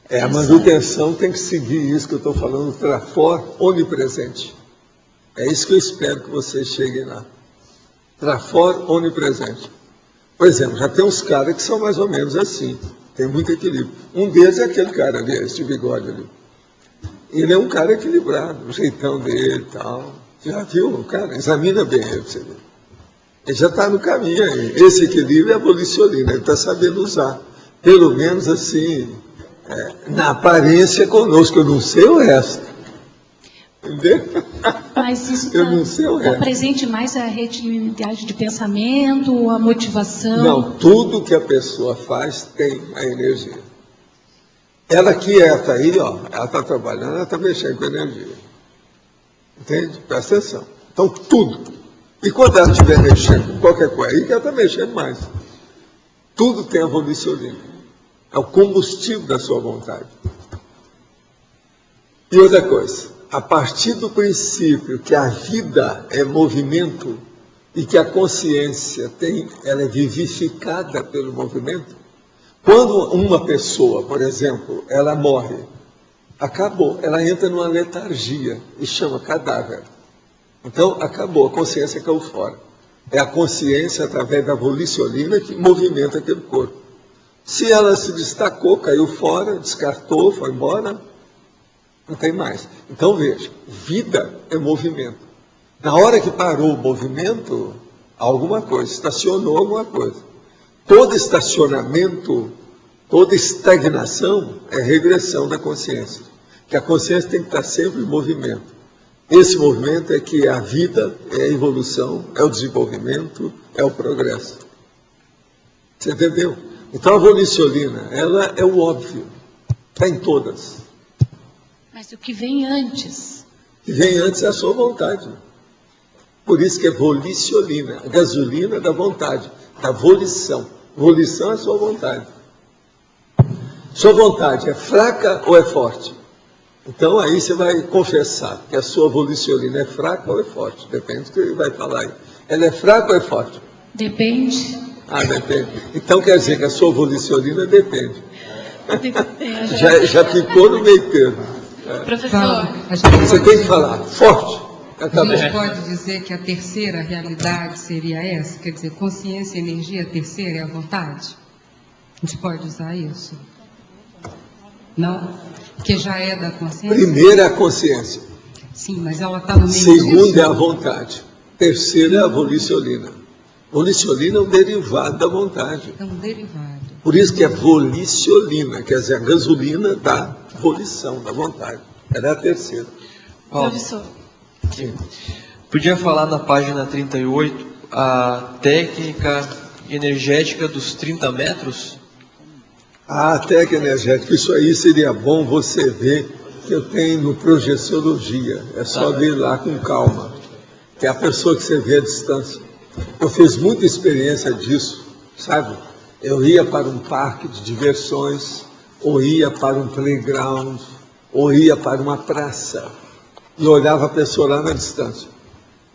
A manutenção tem que seguir isso que eu estou falando, trafor onipresente. É isso que eu espero que vocês cheguem lá. Trafor onipresente. Por exemplo, já tem uns caras que são mais ou menos assim, tem muito equilíbrio. Um deles é aquele cara ali, esse de bigode ali. Ele é um cara equilibrado, o jeitão dele e tal. Já viu o cara? Examina bem ele, você vê. Ele já está no caminho aí. Esse equilíbrio é a volicionina, ele está sabendo usar. Pelo menos assim, na aparência conosco, eu não sei o resto. Entendeu? Mas isso está presente mais a retilidade de pensamento, a motivação? Não, tudo que a pessoa faz tem a energia. Ela quieta aí, ó, ela está trabalhando, ela está mexendo com energia. Entende? Presta atenção. Então, tudo. E quando ela estiver mexendo com qualquer coisa, aí que ela está mexendo mais. Tudo tem a volicionina. É o combustível da sua vontade. E outra coisa, a partir do princípio que a vida é movimento e que a consciência ela é vivificada pelo movimento, quando uma pessoa, por exemplo, ela morre, acabou, ela entra numa letargia e chama cadáver. Então, acabou, a consciência caiu fora. É a consciência, através da volicionina, que movimenta aquele corpo. Se ela se destacou, caiu fora, descartou, foi embora, Não tem mais. Então, veja, vida é movimento. Na hora que parou o movimento, alguma coisa, estacionou alguma coisa. Todo estacionamento, toda estagnação é regressão da consciência. Que a consciência tem que estar sempre em movimento. Esse movimento é que a vida, é a evolução, é o desenvolvimento, é o progresso. Você entendeu? Então a volicionina, ela é o óbvio. Está em todas. Mas o que vem antes? O que vem antes é a sua vontade. Por isso que é volicionina, a gasolina da vontade, da volição. Volição é a sua vontade. Sua vontade é fraca ou é forte? Então aí você vai confessar que a sua volicionina é fraca ou é forte. Depende do que ele vai falar aí. Ela é fraca ou é forte? Depende. Ah, depende. Então quer dizer que a sua volicionina depende. Já ficou no meio termo. Professor, Você tem que falar forte. A gente pode dizer que a terceira realidade seria essa? Quer dizer, consciência e energia, a terceira é a vontade? A gente pode usar isso? Não? Porque já é da consciência? Primeira é a consciência. Sim, mas ela está no meio Segunda disso. é a vontade. Terceira é a volicionina. Volicionina é um derivado da vontade. É um derivado. Por isso que é volicionina, quer dizer, a gasolina da volição, da vontade. Ela é a terceira. professor. Sim. Podia falar na página 38 a técnica energética dos 30 metros? A técnica energética, isso aí seria bom você ver que eu tenho no Projeciologia. É só ver lá com calma. Que é a pessoa que você vê à distância. Eu fiz muita experiência disso, sabe? Eu ia para um parque de diversões, ou ia para um playground, ou ia para uma praça, e olhava a pessoa lá na distância.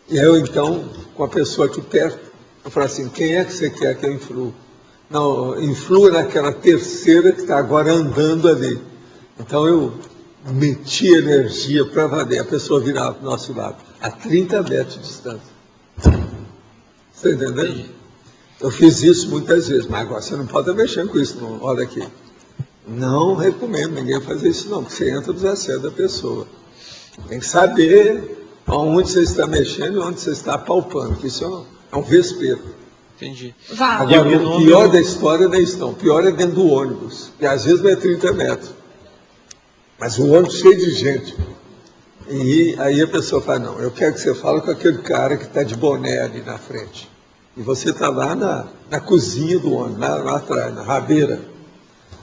E eu, então, com a pessoa aqui perto, eu falei assim, quem é que você quer que eu influa? Não, influa naquela terceira que está agora andando ali. Então eu meti energia para valer, a pessoa virava para o nosso lado, a 30 metros de distância. Você está entendendo? Eu fiz isso muitas vezes, mas agora você não pode estar mexendo com isso, não. Olha aqui. Não recomendo ninguém fazer isso, não, porque você entra no desacerto da pessoa. Tem que saber onde você está mexendo e onde você está palpando, que isso é um vespeiro. Entendi. Agora, o pior da história não é isso, não. O pior é dentro do ônibus, que às vezes não é 30 metros. Mas o ônibus cheio de gente. E aí a pessoa fala, não, eu quero que você fale com aquele cara que está de boné ali na frente. E você está lá na cozinha do ônibus, lá atrás, na rabeira.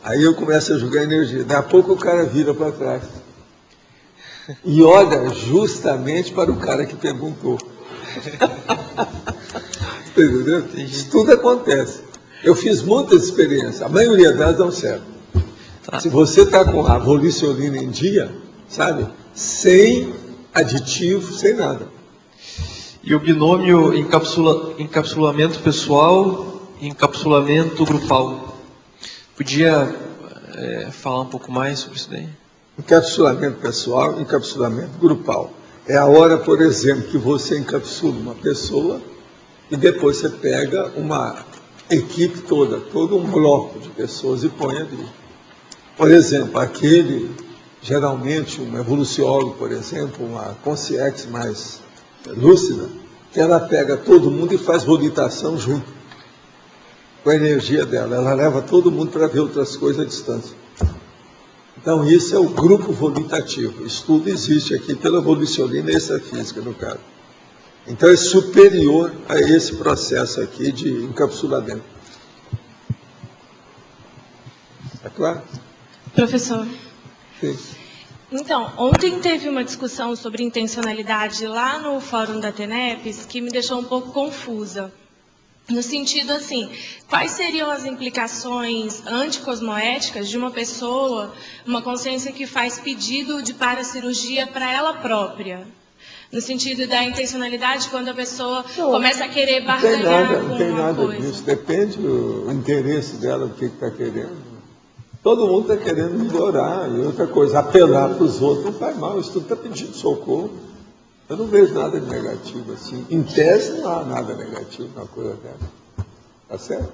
Aí eu começo a jogar energia. Daqui a pouco o cara vira para trás. E olha justamente para o cara que perguntou. Entendeu? Isso tudo acontece. Eu fiz muitas experiências. A maioria delas dão certo. Se você está com a volicionina em dia, sabe? Sem aditivo, sem nada. E o binômio encapsulamento pessoal e encapsulamento grupal. Podia falar um pouco mais sobre isso daí? Encapsulamento pessoal, encapsulamento grupal. É a hora, por exemplo, que você encapsula uma pessoa e depois você pega uma equipe toda, todo um bloco de pessoas e põe ali. Por exemplo, geralmente, um evoluciólogo, por exemplo, uma consciência mais lúcida, que ela pega todo mundo e faz volitação junto, com a energia dela. Ela leva todo mundo para ver outras coisas à distância. Então, isso é o grupo volitativo. Isso tudo existe aqui pela volicionina extrafísica, no caso. Então, é superior a esse processo aqui de encapsulamento. É claro? Professor. Sim. Então, ontem teve uma discussão sobre intencionalidade lá no fórum da TENEPES que me deixou um pouco confusa. No sentido assim, quais seriam as implicações anticosmoéticas de uma pessoa, uma consciência que faz pedido de paracirurgia para ela própria? No sentido da intencionalidade, quando a pessoa começa a querer barganhar com não tem uma nada coisa. disso. Depende do interesse dela, do que está querendo. Todo mundo está querendo melhorar. E outra coisa, apelar para os outros não faz mal. Isso tudo está pedindo socorro. Eu não vejo nada de negativo assim. Em tese não há nada negativo na coisa dela. Tá certo?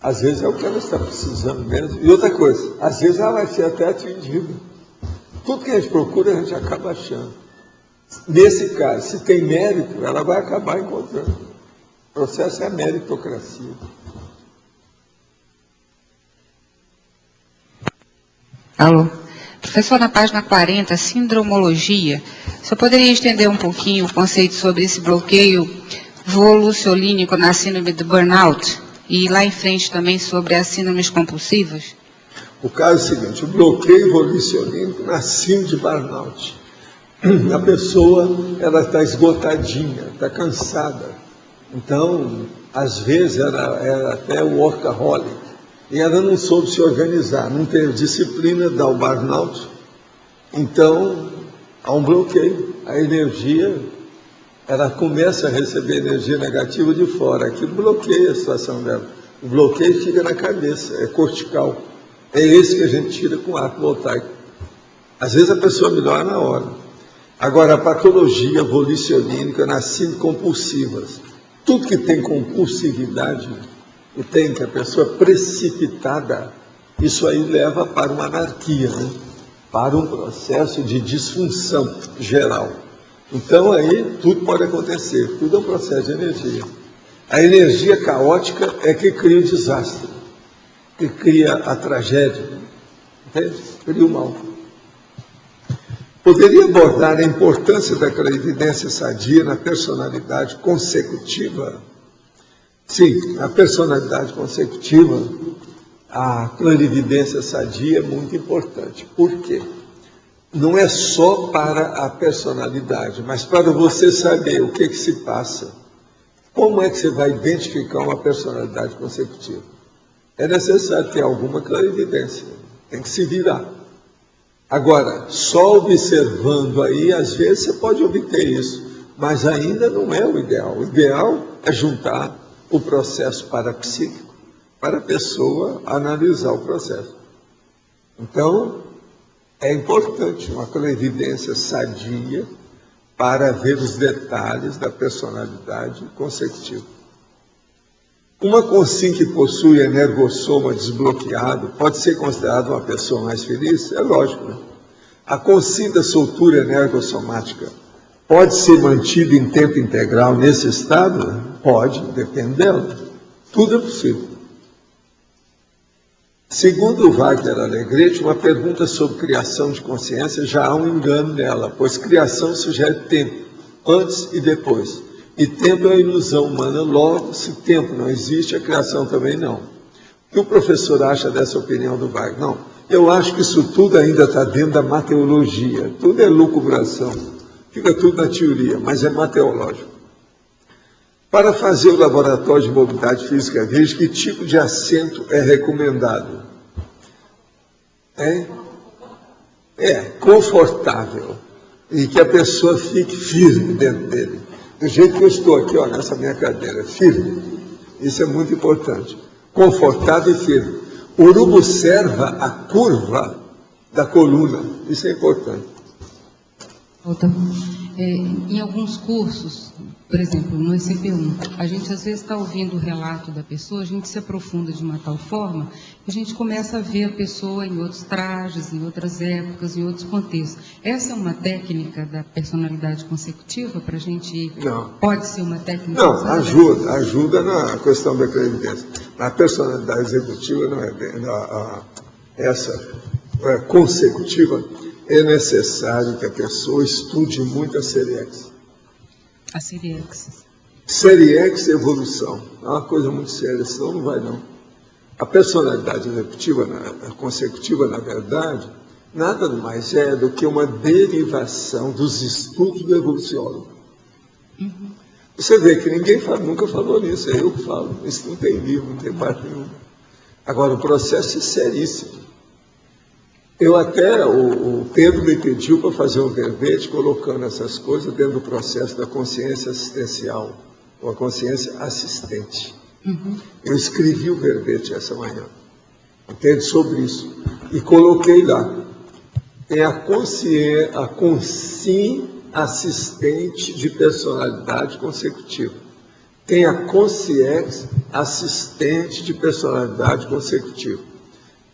Às vezes é o que ela está precisando mesmo. E outra coisa, às vezes ela vai ser até atendida. Tudo que a gente procura, a gente acaba achando. Nesse caso, se tem mérito, ela vai acabar encontrando. O processo é a meritocracia. Alô? Professor, na página 40, sindromologia, você poderia estender um pouquinho o conceito sobre esse bloqueio voluciolínico na síndrome do burnout? E lá em frente também sobre as síndromes compulsivas? O caso é o seguinte, o bloqueio voluciolínico na síndrome de burnout. A pessoa, ela está esgotadinha, está cansada. Então, às vezes, era até workaholic. E ela não soube se organizar, não teve disciplina, dá o burnout. Então, há um bloqueio. A energia, ela começa a receber energia negativa de fora. Aquilo bloqueia a situação dela. O bloqueio fica na cabeça, é cortical. É esse que a gente tira com arco voltaico. Às vezes a pessoa melhora na hora. Agora, a patologia volicionínica nas síndromes compulsivas. Tudo que tem compulsividade, e tem que a pessoa precipitada, isso aí leva para uma anarquia, né? Para um processo de disfunção geral. Então aí tudo pode acontecer, tudo é um processo de energia. A energia caótica é que cria o desastre, que cria a tragédia, entende? Cria o mal. Poderia abordar a importância da clarividência sadia na personalidade consecutiva? Sim, na personalidade consecutiva, a clarividência sadia é muito importante. Por quê? Não é só para a personalidade, mas para você saber o que se passa. Como é que você vai identificar uma personalidade consecutiva? É necessário ter alguma clarividência, tem que se virar. Agora, só observando aí, às vezes você pode obter isso, mas ainda não é o ideal. O ideal é juntar o processo parapsíquico para a pessoa analisar o processo. Então, é importante uma clarividência sadia para ver os detalhes da personalidade consecutiva. Uma consim que possui energossoma desbloqueado pode ser considerada uma pessoa mais feliz? É lógico, né? A consim da soltura energossomática pode ser mantida em tempo integral nesse estado? Pode, depende dela. Tudo é possível. Segundo o Wagner Alegrete, uma pergunta sobre criação de consciência já há um engano nela, pois criação sugere tempo, antes e depois. E tempo é uma ilusão humana, logo, se tempo não existe, a criação também não. O que o professor acha dessa opinião do Wagner? Não, eu acho que isso tudo ainda está dentro da mateologia, tudo é lucubração, fica tudo na teoria, mas é mateológico. Para fazer o laboratório de mobilidade física, veja que tipo de assento é recomendado. Confortável, e que a pessoa fique firme dentro dele. Do jeito que eu estou aqui, ó, nessa minha cadeira, firme. Isso é muito importante. Confortável e firme. O urubu observa a curva da coluna. Isso é importante. Em alguns cursos, por exemplo, no ECP1, a gente às vezes está ouvindo o relato da pessoa, a gente se aprofunda de uma tal forma que a gente começa a ver a pessoa em outros trajes, em outras épocas, em outros contextos. Essa é uma técnica da personalidade consecutiva para a gente... Não. Pode ser uma técnica? Não, ajuda na questão da clarividência. Na personalidade executiva, não é essa consecutiva, é necessário que a pessoa estude muito a Seriex. A Seriex. Seriex evolução. É uma coisa muito séria, senão não vai não. A personalidade executiva, consecutiva, na verdade, nada mais é do que uma derivação dos estudos do evoluciólogo. Uhum. Você vê que ninguém nunca falou nisso, é eu que falo. Isso não tem livro, não tem parte nenhuma. Agora, o processo é seríssimo. Eu até, o Pedro me pediu para fazer um verbete colocando essas coisas dentro do processo da consciência assistencial, ou a consciência assistente. Uhum. Eu escrevi o verbete essa manhã, entende, sobre isso, e coloquei lá. Tem a consim assistente de personalidade consecutiva. tem a consciência assistente de personalidade consecutiva.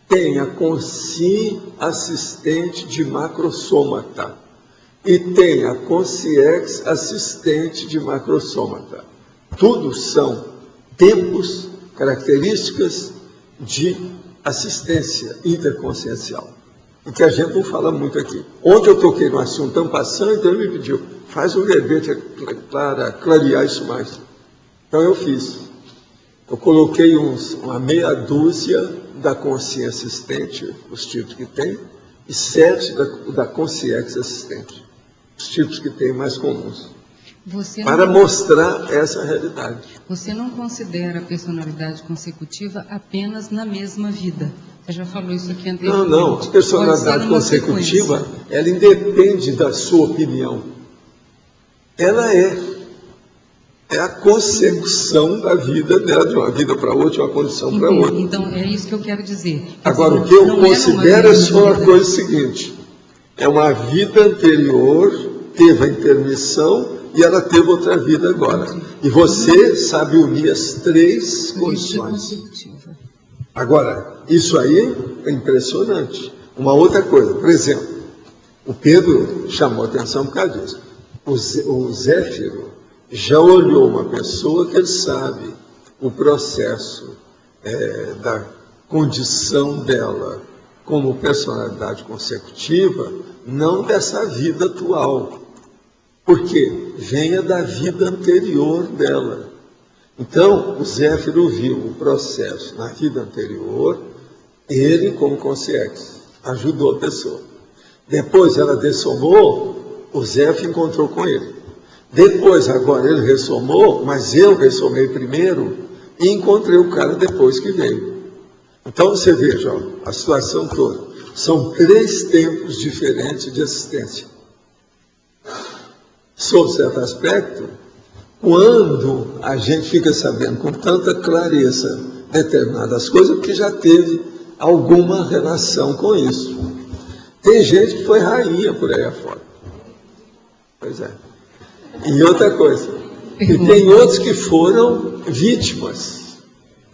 Tem a consci assistente de macrosômata. E tem a consciência assistente de macrosômata. Tudo são tempos, características de assistência interconsciencial. E que a gente não fala muito aqui. Ontem eu toquei no assunto tão passando, então ele me pediu, faz um verbete para clarear isso mais. Então eu fiz. Eu coloquei uma meia dúzia da consciência assistente, os tipos que tem, e 7 da consciência assistente, os tipos que tem mais comuns. Para mostrar essa realidade. Você não considera a personalidade consecutiva apenas na mesma vida. Você já falou isso aqui anteriormente. Não. A personalidade consecutiva, ela independe da sua opinião. Ela é a consecução da vida dela, de uma vida para outra, de uma condição para outra. Então, é isso que eu quero dizer. Agora, o que eu considero é só a coisa seguinte: é uma vida anterior, teve a intermissão, e ela teve outra vida agora. E você sabe unir as 3 condições. Agora, isso aí é impressionante. Uma outra coisa, por exemplo, o Pedro chamou a atenção por causa disso. O Zéfiro já olhou uma pessoa que ele sabe o processo da condição dela como personalidade consecutiva, não dessa vida atual. Porque venha da vida anterior dela. Então, o Zéfiro viu o processo na vida anterior, ele como consciência, ajudou a pessoa. Depois ela dessomou, o Zéfiro encontrou com ele. Depois, agora ele ressomou, mas eu ressomei primeiro e encontrei o cara depois que veio. Então você veja, ó, a situação toda. São 3 tempos diferentes de assistência. Sob certo aspecto, quando a gente fica sabendo com tanta clareza determinadas coisas, porque já teve alguma relação com isso. Tem gente que foi rainha por aí afora. Pois é. E outra coisa, e tem outros que foram vítimas.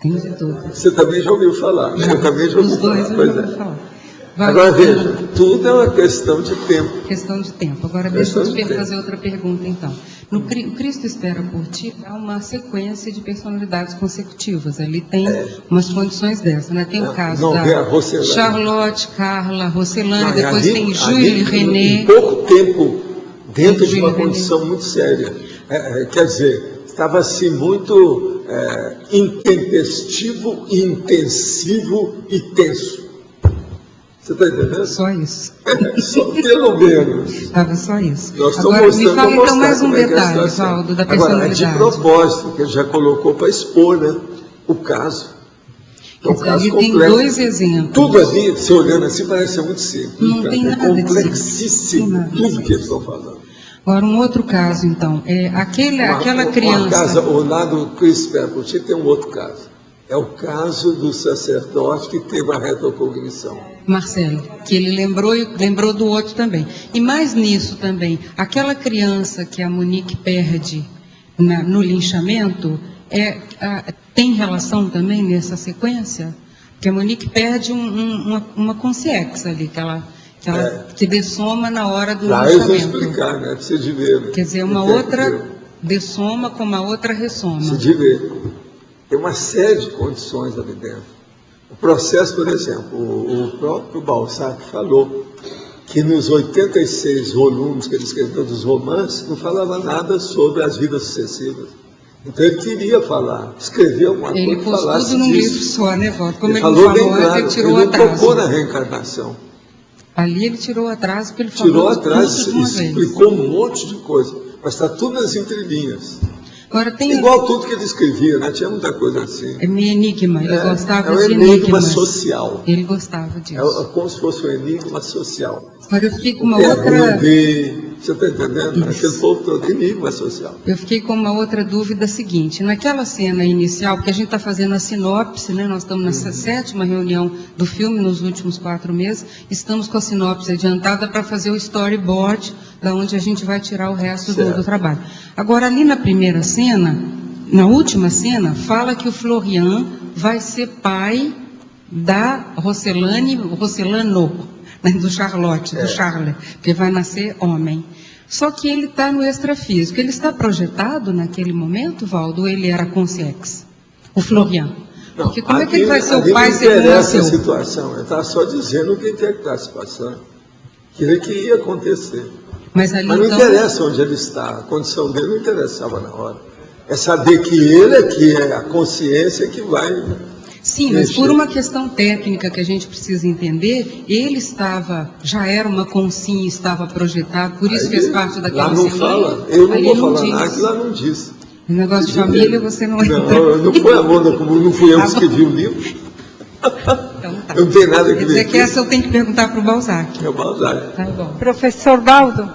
Tem de tudo. Você também já ouviu falar. Eu também já ouvi falar. Pois é. Agora veja, tudo é uma questão de tempo. Questão de tempo. Agora deixa eu te fazer outra pergunta, então. No Cristo Espera por Ti, há uma sequência de personalidades consecutivas. Ali tem umas condições dessas, né? Tem o caso da Charlotte, Carla, Rocelane, depois ali, tem Júlio René. Em pouco tempo, dentro de uma condição muito séria. Quer dizer, estava assim muito intempestivo, intensivo e tenso. Você está entendendo? Só isso. Só, pelo menos. Estava só isso. Agora, me fala então mais um detalhe, Valdo, da personalidade. Agora, é de propósito, que ele já colocou para expor, né, o caso. Então, o caso ali completo. Tem 2 exemplos. Tudo ali, se olhando assim, parece ser muito simples. Não tem nada complexíssimo, tudo que eles estão falando. Agora, um outro caso, então. Aquela criança... O lado do Cristo Espera por Ti tem um outro caso. É o caso do sacerdote que teve a retrocognição. Marcelo, que ele lembrou do outro também. E mais nisso também, aquela criança que a Monique perde no linchamento, tem relação também nessa sequência? Porque a Monique perde uma consciência ali, que dessoma na hora do linchamento. Eu vou explicar, né? Precisa de ver. Né? Quer dizer, uma outra dessoma com uma outra ressoma. Precisa de ver. Tem uma série de condições ali dentro. O processo, por exemplo, o próprio Balzac falou que nos 86 volumes que ele escreveu dos romances, não falava nada sobre as vidas sucessivas. Então ele queria falar, escrever alguma coisa que falasse disso. Ele pôs tudo num livro só, né, Walter? Como ele falou bem antes, claro, ele tirou ele atraso. Ele tocou na reencarnação. Ali ele tirou atraso, porque ele falou tirou atrás e explicou um monte de coisa. Mas está tudo nas entrelinhas. Agora, tem... Igual tudo que ele escrevia, né? Tinha muita coisa assim. É meio enigma, ele gostava de enigmas. É um enigma social. Ele gostava disso. É como se fosse um enigma social. Agora eu fiquei com uma outra... Você está entendendo? Aquele povo todo, enigma social. Eu fiquei com uma outra dúvida seguinte. Naquela cena inicial, porque a gente está fazendo a sinopse, né? Nós estamos nessa 7ª reunião do filme nos últimos 4 meses, estamos com a sinopse adiantada para fazer o storyboard, da onde a gente vai tirar o resto do trabalho. Agora, ali na primeira cena, na última cena, fala que o Florian vai ser pai da Rosselano, né, do Charlotte, do Charles, que vai nascer homem. Só que ele está no extrafísico. Ele está projetado naquele momento, Valdo, ou ele era consciex? O Florian. Não, porque como é que ele vai ser o pai se ele não nasceu? interessa a situação, ele está só dizendo o que é que está se passando. Que ia acontecer. Mas ali, Mas não então, interessa onde ele está, a condição dele não interessava na hora. É saber que ele é que é a consciência que vai... Sim, mas por uma questão técnica que a gente precisa entender, ele já era uma consciência, estava projetado, por isso fez parte daquela Lá não semana. Fala, eu não vou falar diz. nada que lá não diz. O negócio de família você não entra. Não, não foi a Mona, como não fui eu que escrevi o livro. Então, tá. Eu não tenho nada que Quer dizer ver. que essa eu tenho que perguntar para o Balzac. É o Balzac. Tá bom. Professor Baldo,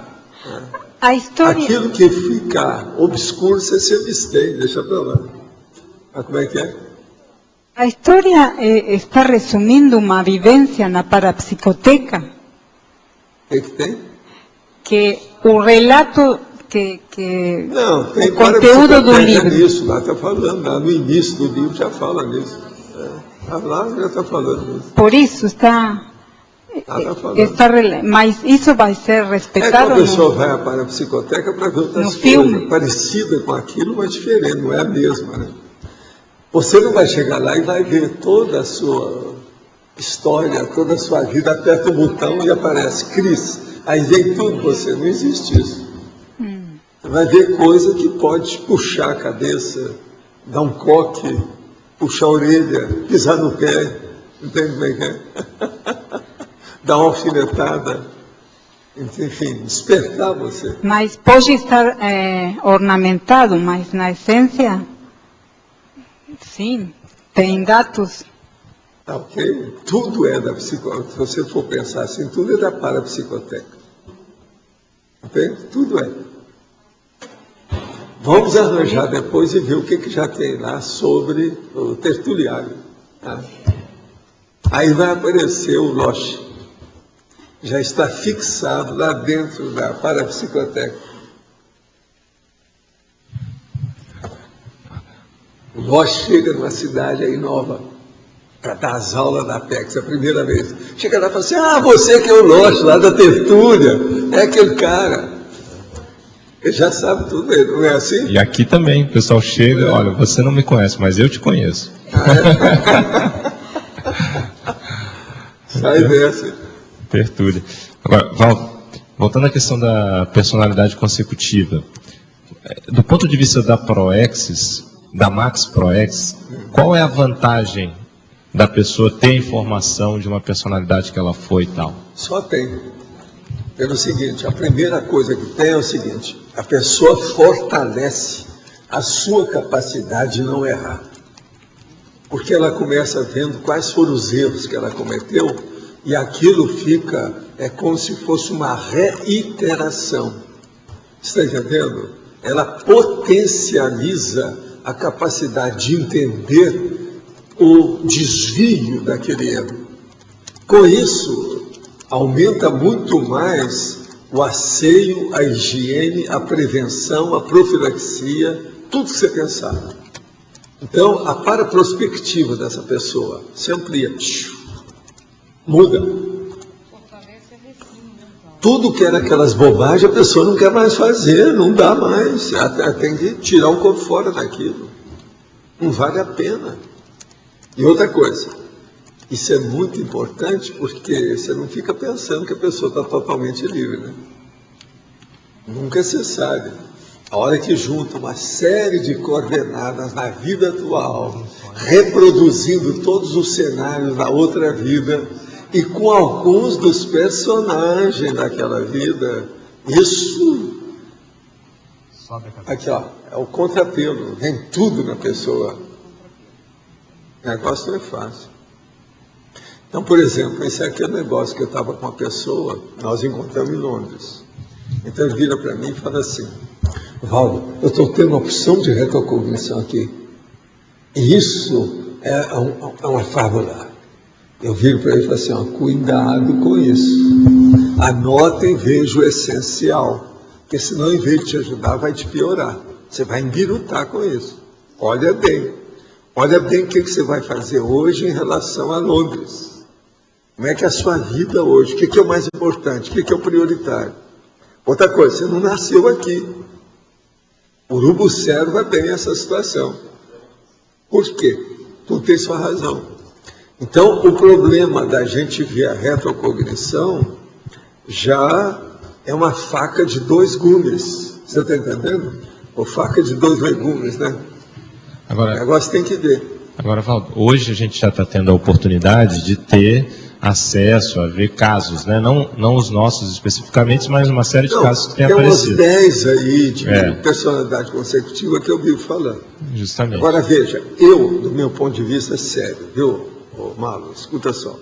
a história... Aquilo que fica obscuro, você se abstém, deixa para lá. Mas como é que é? A história está resumindo uma vivência na parapsicoteca, O que tem? que o relato que Não, tem o conteúdo do parapsicoteca livro. nisso, lá está falando, lá no início do livro já fala nisso. Lá já está falando nisso. Por isso está... Lá está falando. Mas isso vai ser É que respeitado a ou pessoa não? vai à parapsicoteca para ver outras No coisas, filme? parecida com aquilo, mas diferente, não é a mesma, né? Você não vai chegar lá e vai ver toda a sua história, toda a sua vida, aperta o botão e aparece Cris. Aí vem tudo você, não existe isso. Você vai ver coisa que pode puxar a cabeça, dar um coque, puxar a orelha, pisar no pé, entende como é que é? Dar uma alfinetada, enfim, despertar você. Mas pode estar ornamentado, mas na essência, sim, tem dados. Tá ok? Tudo é da psicoteca. Se você for pensar assim, tudo é da parapsicoteca. Ok? Tudo é. Vamos arranjar depois e ver o que já tem lá sobre o tertuliário. Tá? Aí vai aparecer o Loche. Já está fixado lá dentro da parapsicoteca. O Loche chega numa cidade aí nova para dar as aulas da Apex, a primeira vez. Chega lá e fala assim, você que é o Loche lá da tertúlia, é aquele cara. Ele já sabe tudo, não é assim? E aqui também, o pessoal chega, olha, você não me conhece, mas eu te conheço. Sai dessa. Tertúlia. Agora, Val, voltando à questão da personalidade consecutiva, do ponto de vista da Proexis, da Max Proex, qual é a vantagem da pessoa ter informação de uma personalidade que ela foi e tal? Só tem. Pelo seguinte, a primeira coisa que tem é o seguinte, a pessoa fortalece a sua capacidade de não errar. Porque ela começa vendo quais foram os erros que ela cometeu e aquilo fica, como se fosse uma reiteração. Está entendendo? Ela potencializa a capacidade de entender o desvio daquele erro. Com isso, aumenta muito mais o asseio, a higiene, a prevenção, a profilaxia, tudo que você pensar. Então, a paraprospectiva dessa pessoa se amplia, muda. Tudo que era aquelas bobagens, a pessoa não quer mais fazer, não dá mais. Ela tem que tirar o corpo fora daquilo. Não vale a pena. E outra coisa, isso é muito importante porque você não fica pensando que a pessoa está totalmente livre, né? Nunca se sabe. A hora que junta uma série de coordenadas na vida atual, reproduzindo todos os cenários da outra vida e com alguns dos personagens daquela vida, isso... Aqui, ó, é o contrapelo, vem tudo na pessoa. O negócio não é fácil. Então, por exemplo, esse aqui é o negócio que eu estava com uma pessoa, nós encontramos em Londres. Então ele vira para mim e fala assim, Valdo, eu estou tendo uma opção de retrocognição aqui. E isso é uma fábula. Eu viro para ele e falo assim, cuidado com isso. Anota e veja o essencial. Porque senão, em vez de te ajudar, vai te piorar. Você vai embirutar com isso. olha bem o que você vai fazer hoje em relação a Londres. Como é que é a sua vida hoje? O que é o mais importante? O que é o prioritário? Outra coisa, você não nasceu aqui. Urubu observa bem essa situação. Por quê? Tu tem sua razão. Então, o problema da gente ver a retrocognição já é uma faca de 2 gumes. Você está entendendo? Ou faca de 2 legumes, né? Agora, o negócio tem que ver. Agora, Valdo, hoje a gente já está tendo a oportunidade de ter acesso a ver casos, né? Não os nossos especificamente, mas uma série de casos que têm aparecido. Tem uns 10 aí de personalidade consecutiva que eu vivo falando. Justamente. Agora veja, eu, do meu ponto de vista, sério, viu, Marlon, escuta só.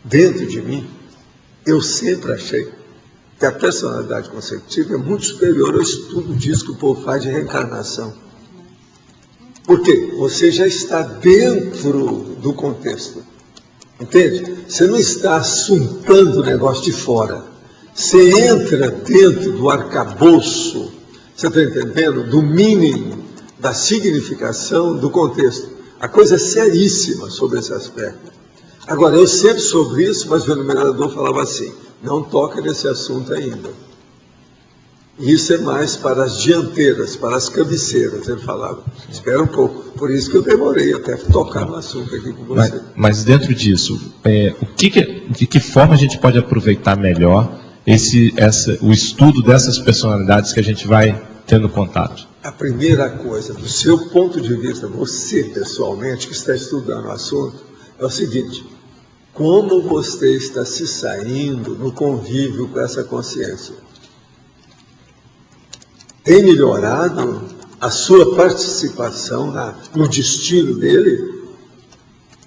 Dentro de mim, eu sempre achei que a personalidade consecutiva é muito superior ao estudo disso que o povo faz de reencarnação. Por quê? Você já está dentro do contexto. Entende? Você não está assuntando o negócio de fora. Você entra dentro do arcabouço, você está entendendo? Do mínimo, da significação do contexto. A coisa é seríssima sobre esse aspecto. Agora, eu sempre sobre isso, mas o enumerador falava assim, não toca nesse assunto ainda. Isso é mais para as dianteiras, para as cabeceiras, ele falava. Espera um pouco. Por isso que eu demorei até tocar no assunto aqui com você. Mas dentro disso, de que forma a gente pode aproveitar melhor o estudo dessas personalidades que a gente vai tendo contato? A primeira coisa, do seu ponto de vista, você pessoalmente que está estudando o assunto, é o seguinte: como você está se saindo no convívio com essa consciência? Tem melhorado a sua participação no destino dele?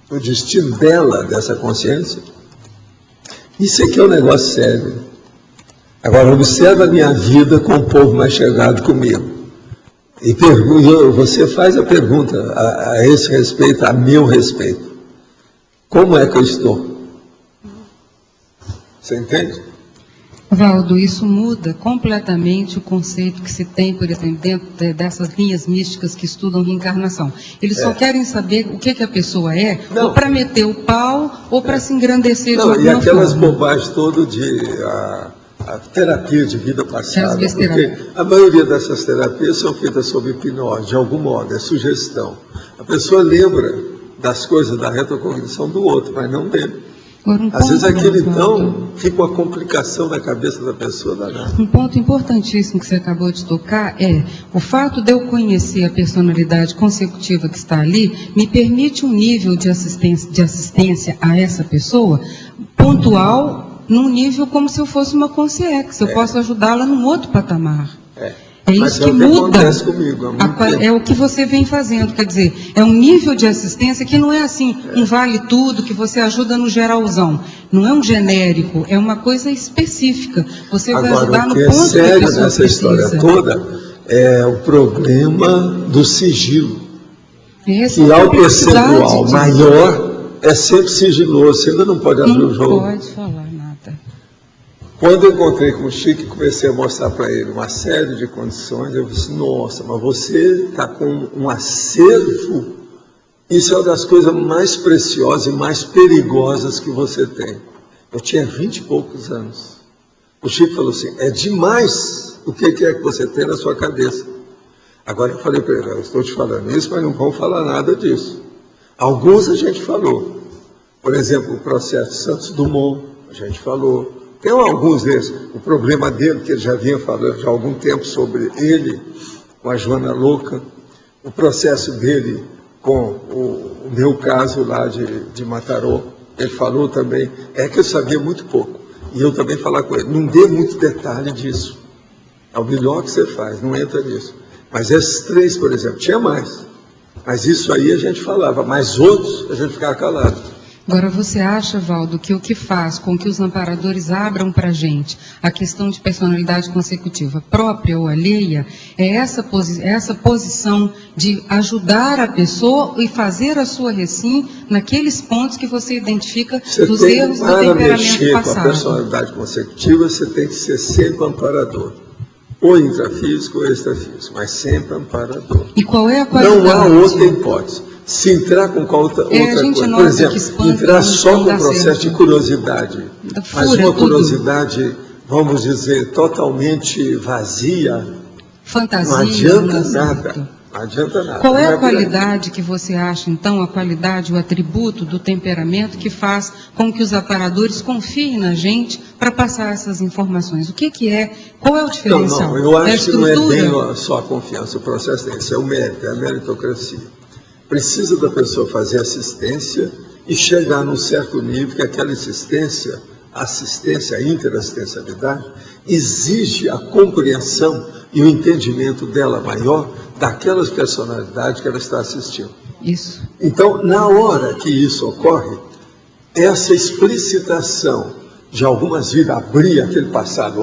No destino dela, dessa consciência? Isso aqui é um negócio sério. Agora, observa a minha vida com o povo mais chegado comigo. E você faz a pergunta a esse respeito, a meu respeito. Como é que eu estou? Você entende? Valdo, isso muda completamente o conceito que se tem, por exemplo, dentro dessas linhas místicas que estudam reencarnação. Eles só querem saber o que a pessoa é, ou para meter o pau, ou para se engrandecer de alguma forma. E aquelas bobagens todas de a terapia de vida passada, porque a maioria dessas terapias são feitas sob hipnose, de algum modo, é sugestão. A pessoa lembra das coisas da retrocognição do outro, mas não lembra. Às vezes aquilo então fica uma complicação na cabeça da pessoa danada. Um ponto importantíssimo que você acabou de tocar é o fato de eu conhecer a personalidade consecutiva que está ali me permite um nível de assistência a essa pessoa pontual, num nível como se eu fosse uma consciência, eu posso ajudá-la num outro patamar. É isso que muda. É o que você vem fazendo, quer dizer, é um nível de assistência que não é assim, um vale tudo, que você ajuda no geralzão. Não é um genérico, é uma coisa específica. Você vai ajudar no ponto que a pessoa precisa. O que é sério nessa história toda é o problema do sigilo. E ao percentual maior, é sempre sigiloso, você ainda não pode abrir o jogo. Não pode falar nada. Quando eu encontrei com o Chico e comecei a mostrar para ele uma série de condições, eu disse, nossa, mas você está com um acervo, isso é uma das coisas mais preciosas e mais perigosas que você tem. Eu tinha 20 e poucos anos. O Chico falou assim, é demais o que é que você tem na sua cabeça. Agora eu falei para ele, eu estou te falando isso, mas não vamos falar nada disso. Alguns a gente falou. Por exemplo, o processo Santos Dumont, a gente falou. Tem alguns deles. O problema dele, que ele já vinha falando já há algum tempo sobre ele, com a Joana Louca, o processo dele com o meu caso lá de Mataró, ele falou também, é que eu sabia muito pouco. E eu também falar com ele, não dê muito detalhe disso. É o melhor que você faz, não entra nisso. Mas esses 3, por exemplo, tinha mais. Mas isso aí a gente falava, mas outros a gente ficava calado. Agora, você acha, Valdo, que o que faz com que os amparadores abram para a gente a questão de personalidade consecutiva, própria ou alheia, é essa posição de ajudar a pessoa e fazer a sua recim naqueles pontos que você identifica dos erros do temperamento passado? Com a personalidade consecutiva, você tem que ser sempre amparador. ou intrafísico ou extrafísico, mas sempre amparador. E qual é a qualidade? Não há outra hipótese. Se entrar com outra coisa, por exemplo, entrar só com o processo de curiosidade, mas uma curiosidade, vamos dizer, totalmente vazia, fantasia, não adianta nada. Não adianta nada. Qual é a qualidade que você acha, então, a qualidade, o atributo do temperamento que faz com que os aparadores confiem na gente para passar essas informações? O que é? Qual é o diferencial? Não, eu acho que não é bem só a confiança, o processo desse, é o mérito, é a meritocracia. Precisa da pessoa fazer assistência e chegar num certo nível que aquela assistência, a interassistencialidade, exige a compreensão e o entendimento dela maior daquelas personalidades que ela está assistindo. Isso. Então, na hora que isso ocorre, essa explicitação de algumas vidas, abrir aquele passado,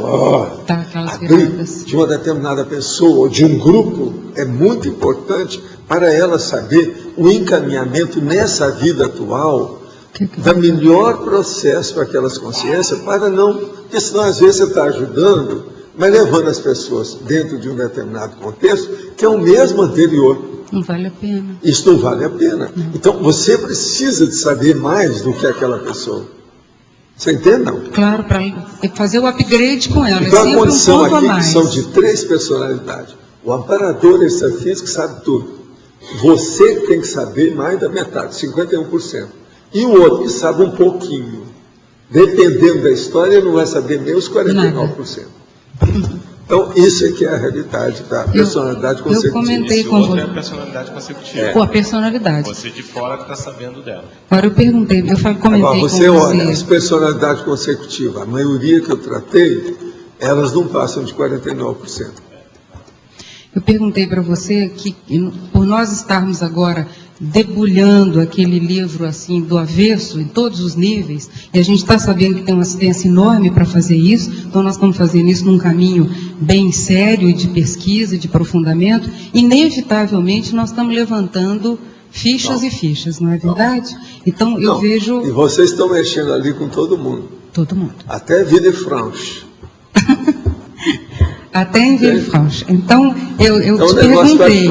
abrir de uma determinada pessoa ou de um grupo, é muito importante para ela saber o encaminhamento nessa vida atual da melhor processo para aquelas consciências, para não, porque senão às vezes você está ajudando, mas levando as pessoas dentro de um determinado contexto que é o mesmo anterior. Não vale a pena. Isso não vale a pena. Então, você precisa de saber mais do que aquela pessoa. Você entende, não? Claro, para fazer o upgrade com ela. Então, a condição aqui que são de 3 personalidades. O amparador extrafísico sabe tudo. Você tem que saber mais da metade, 51%. E o outro que sabe um pouquinho. Dependendo da história, ele não vai saber nem os 49%. Então, isso é que é a realidade da personalidade consecutiva. Eu comentei com você. É a personalidade consecutiva. Ou a personalidade. Você de fora que está sabendo dela. Agora eu perguntei, comentei agora, você com olha, as personalidades consecutivas, a maioria que eu tratei, elas não passam de 49%. Eu perguntei para você que, por nós estarmos agora debulhando aquele livro assim do avesso, em todos os níveis, e a gente está sabendo que tem uma assistência enorme para fazer isso, então nós estamos fazendo isso num caminho bem sério de pesquisa, de aprofundamento, inevitavelmente nós estamos levantando fichas e fichas, não é verdade? Então eu vejo... E vocês estão mexendo ali com todo mundo. Todo mundo. Até Villefranche. Até em Villefranche. Então, eu te perguntei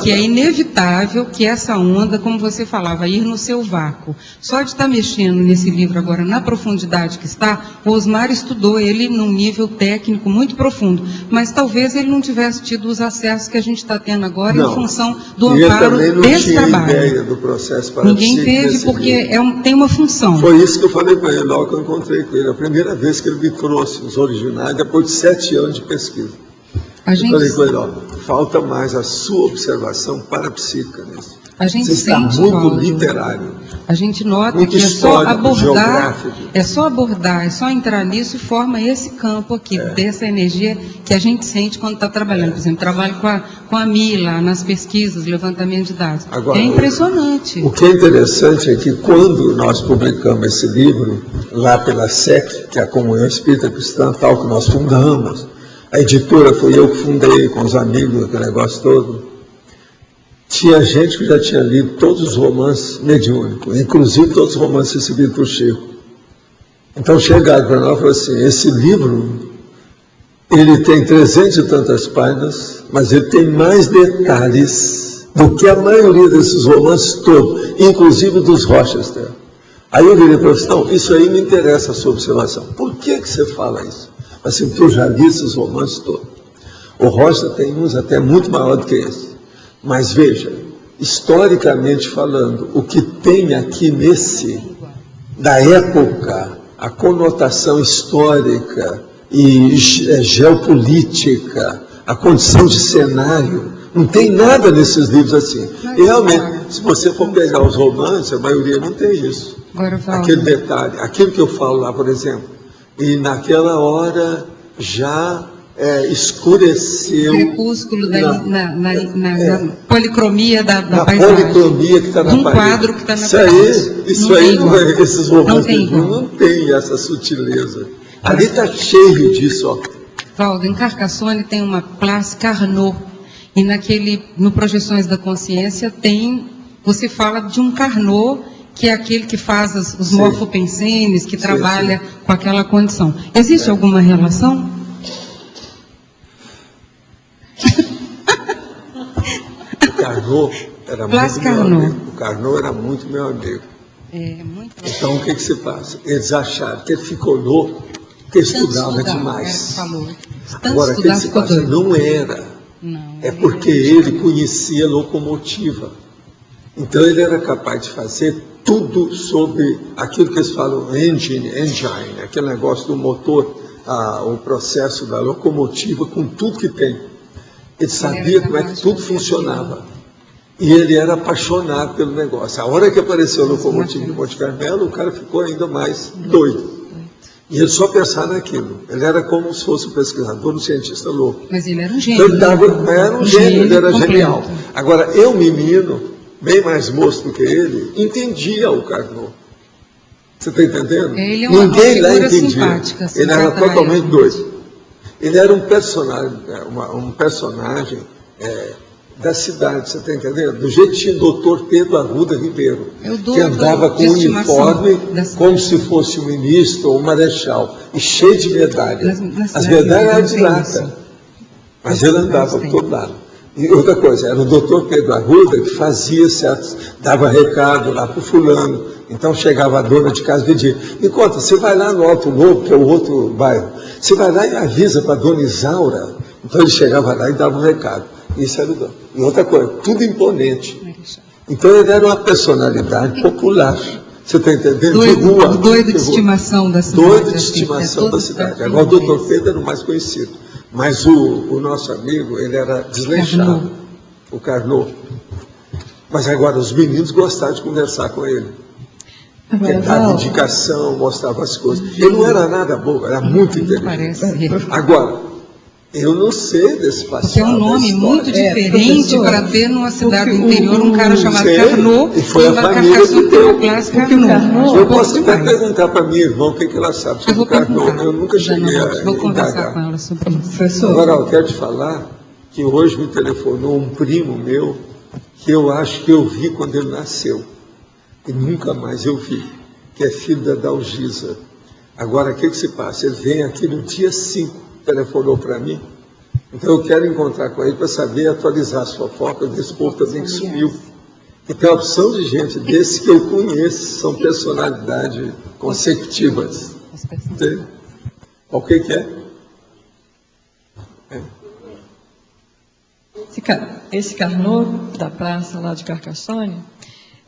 que é inevitável que essa onda, como você falava, ir no seu vácuo. Só de estar mexendo nesse livro agora, na profundidade que está, o Osmar estudou ele num nível técnico muito profundo, mas talvez ele não tivesse tido os acessos que a gente está tendo agora em função do amparo desse trabalho. Ideia do processo ninguém teve, porque tem uma função. Foi isso que eu falei para ele, logo que eu encontrei com ele. A primeira vez que ele me trouxe os originais, depois de 7 anos de pesquisa. Eu falei com ele, falta mais a sua observação parapsíquica nisso. Você está muito literário. A gente nota muito que é só abordar, é só entrar nisso e forma esse campo aqui, dessa energia que a gente sente quando está trabalhando. Por exemplo, trabalho com a Mila, nas pesquisas, levantamento de dados. Agora, é impressionante. O que é interessante é que quando nós publicamos esse livro, lá pela SEC, que é a Comunhão Espírita Cristã, tal que nós fundamos, a editora foi eu que fundei, com os amigos, aquele negócio todo. Tinha gente que já tinha lido todos os romances mediúnicos, inclusive todos os romances recebidos por Chico. Então chegaram para nós e falaram assim, esse livro, ele tem 300 e tantas páginas, mas ele tem mais detalhes do que a maioria desses romances todos, inclusive dos Rochester. Aí eu virei para você, não, isso aí me interessa a sua observação. Por que você fala isso? Assim, porque eu já li esses romances todos. O Rocha tem uns até muito maior do que esse. Mas veja, historicamente falando, o que tem aqui nesse, da época, a conotação histórica e geopolítica, a condição de cenário, não tem nada nesses livros assim. E realmente, se você for pegar os romances, a maioria não tem isso. Aquele detalhe, aquilo que eu falo lá, por exemplo, e naquela hora já escureceu. Crepúsculo na policromia da paisagem. Policromia que está na parede. Quadro que está na parede. Isso aí, esses romances não tem essa sutileza. Ali está cheio disso, ó. Valdo, em Carcassonne tem uma place Carnot. E no Projeções da Consciência você fala de um Carnot, que é aquele que faz os morfopensenes, que trabalha com aquela condição. Existe alguma relação? Carnot era Blas muito meu Carnot. amigo. O Carnot era muito meu amigo. Então, o que se passa? Eles acharam que ele ficou louco porque estudava demais. Falou. Agora, o que se passa? Não era. É porque ele conhecia locomotiva. Então, ele era capaz de fazer tudo sobre aquilo que eles falam engine, aquele negócio do motor, o processo da locomotiva, com tudo que tem. Ele sabia como é que tudo funcionava. E ele era apaixonado pelo negócio. A hora que apareceu a locomotiva de Monte Carmelo, o cara ficou ainda mais doido. E ele só pensava naquilo. Ele era como se fosse um pesquisador, um cientista louco. Mas ele era um gênio. Ele era um gênio, ele era genial. Agora, eu, menino, bem mais moço do que ele, entendia o Carnot. Você está entendendo? Ele é uma Ninguém lá figura entendia. simpática, Ele era simpática. totalmente doido. Ele era um personagem da cidade, você está entendendo? Do jeito que tinha o doutor Pedro Arruda Ribeiro, que andava com um uniforme como se fosse um ministro ou um marechal, e cheio de medalhas. As medalhas eram de lata, mas ele andava por todo lado. E outra coisa, era o doutor Pedro Arruda que fazia certos, dava recado lá para o fulano. Então chegava a dona de casa e pedia: me conta, você vai lá no Alto Lobo, que é o outro bairro, você vai lá e avisa para a dona Isaura. Então ele chegava lá e dava um recado. Isso era o dono. E outra coisa, tudo imponente. Então ele era uma personalidade popular. Você está entendendo? Doido de estimação da cidade. Doido de estimação da cidade. Agora o doutor Pedro era o mais conhecido. Mas o nosso amigo, ele era desleixado. O Carnot. Mas agora os meninos gostavam de conversar com ele. Ele dava indicação, mostrava as coisas. Ele não era nada bobo, era muito inteligente. Agora, eu não sei desse passado. É um nome muito diferente para ter numa cidade do interior um cara chamado Carnot e foi a família que deu. Blas Carnot. Eu posso até perguntar para minha irmã o que ela sabe sobre o Carnot. Eu nunca cheguei a Vou conversar com ela sobre isso. Agora, eu quero te falar que hoje me telefonou um primo meu que eu acho que eu vi quando ele nasceu. E nunca mais eu vi, que é filho da Dalgisa. Agora, o que se passa? Ele vem aqui no dia 5, telefonou para mim, então eu quero encontrar com ele para saber atualizar as fofocas desse povo também que sumiu. E tem uma opção de gente desse que eu conheço, são personalidades consecutivas. Entende? O que é? Esse Carnot, da praça lá de Carcassonne,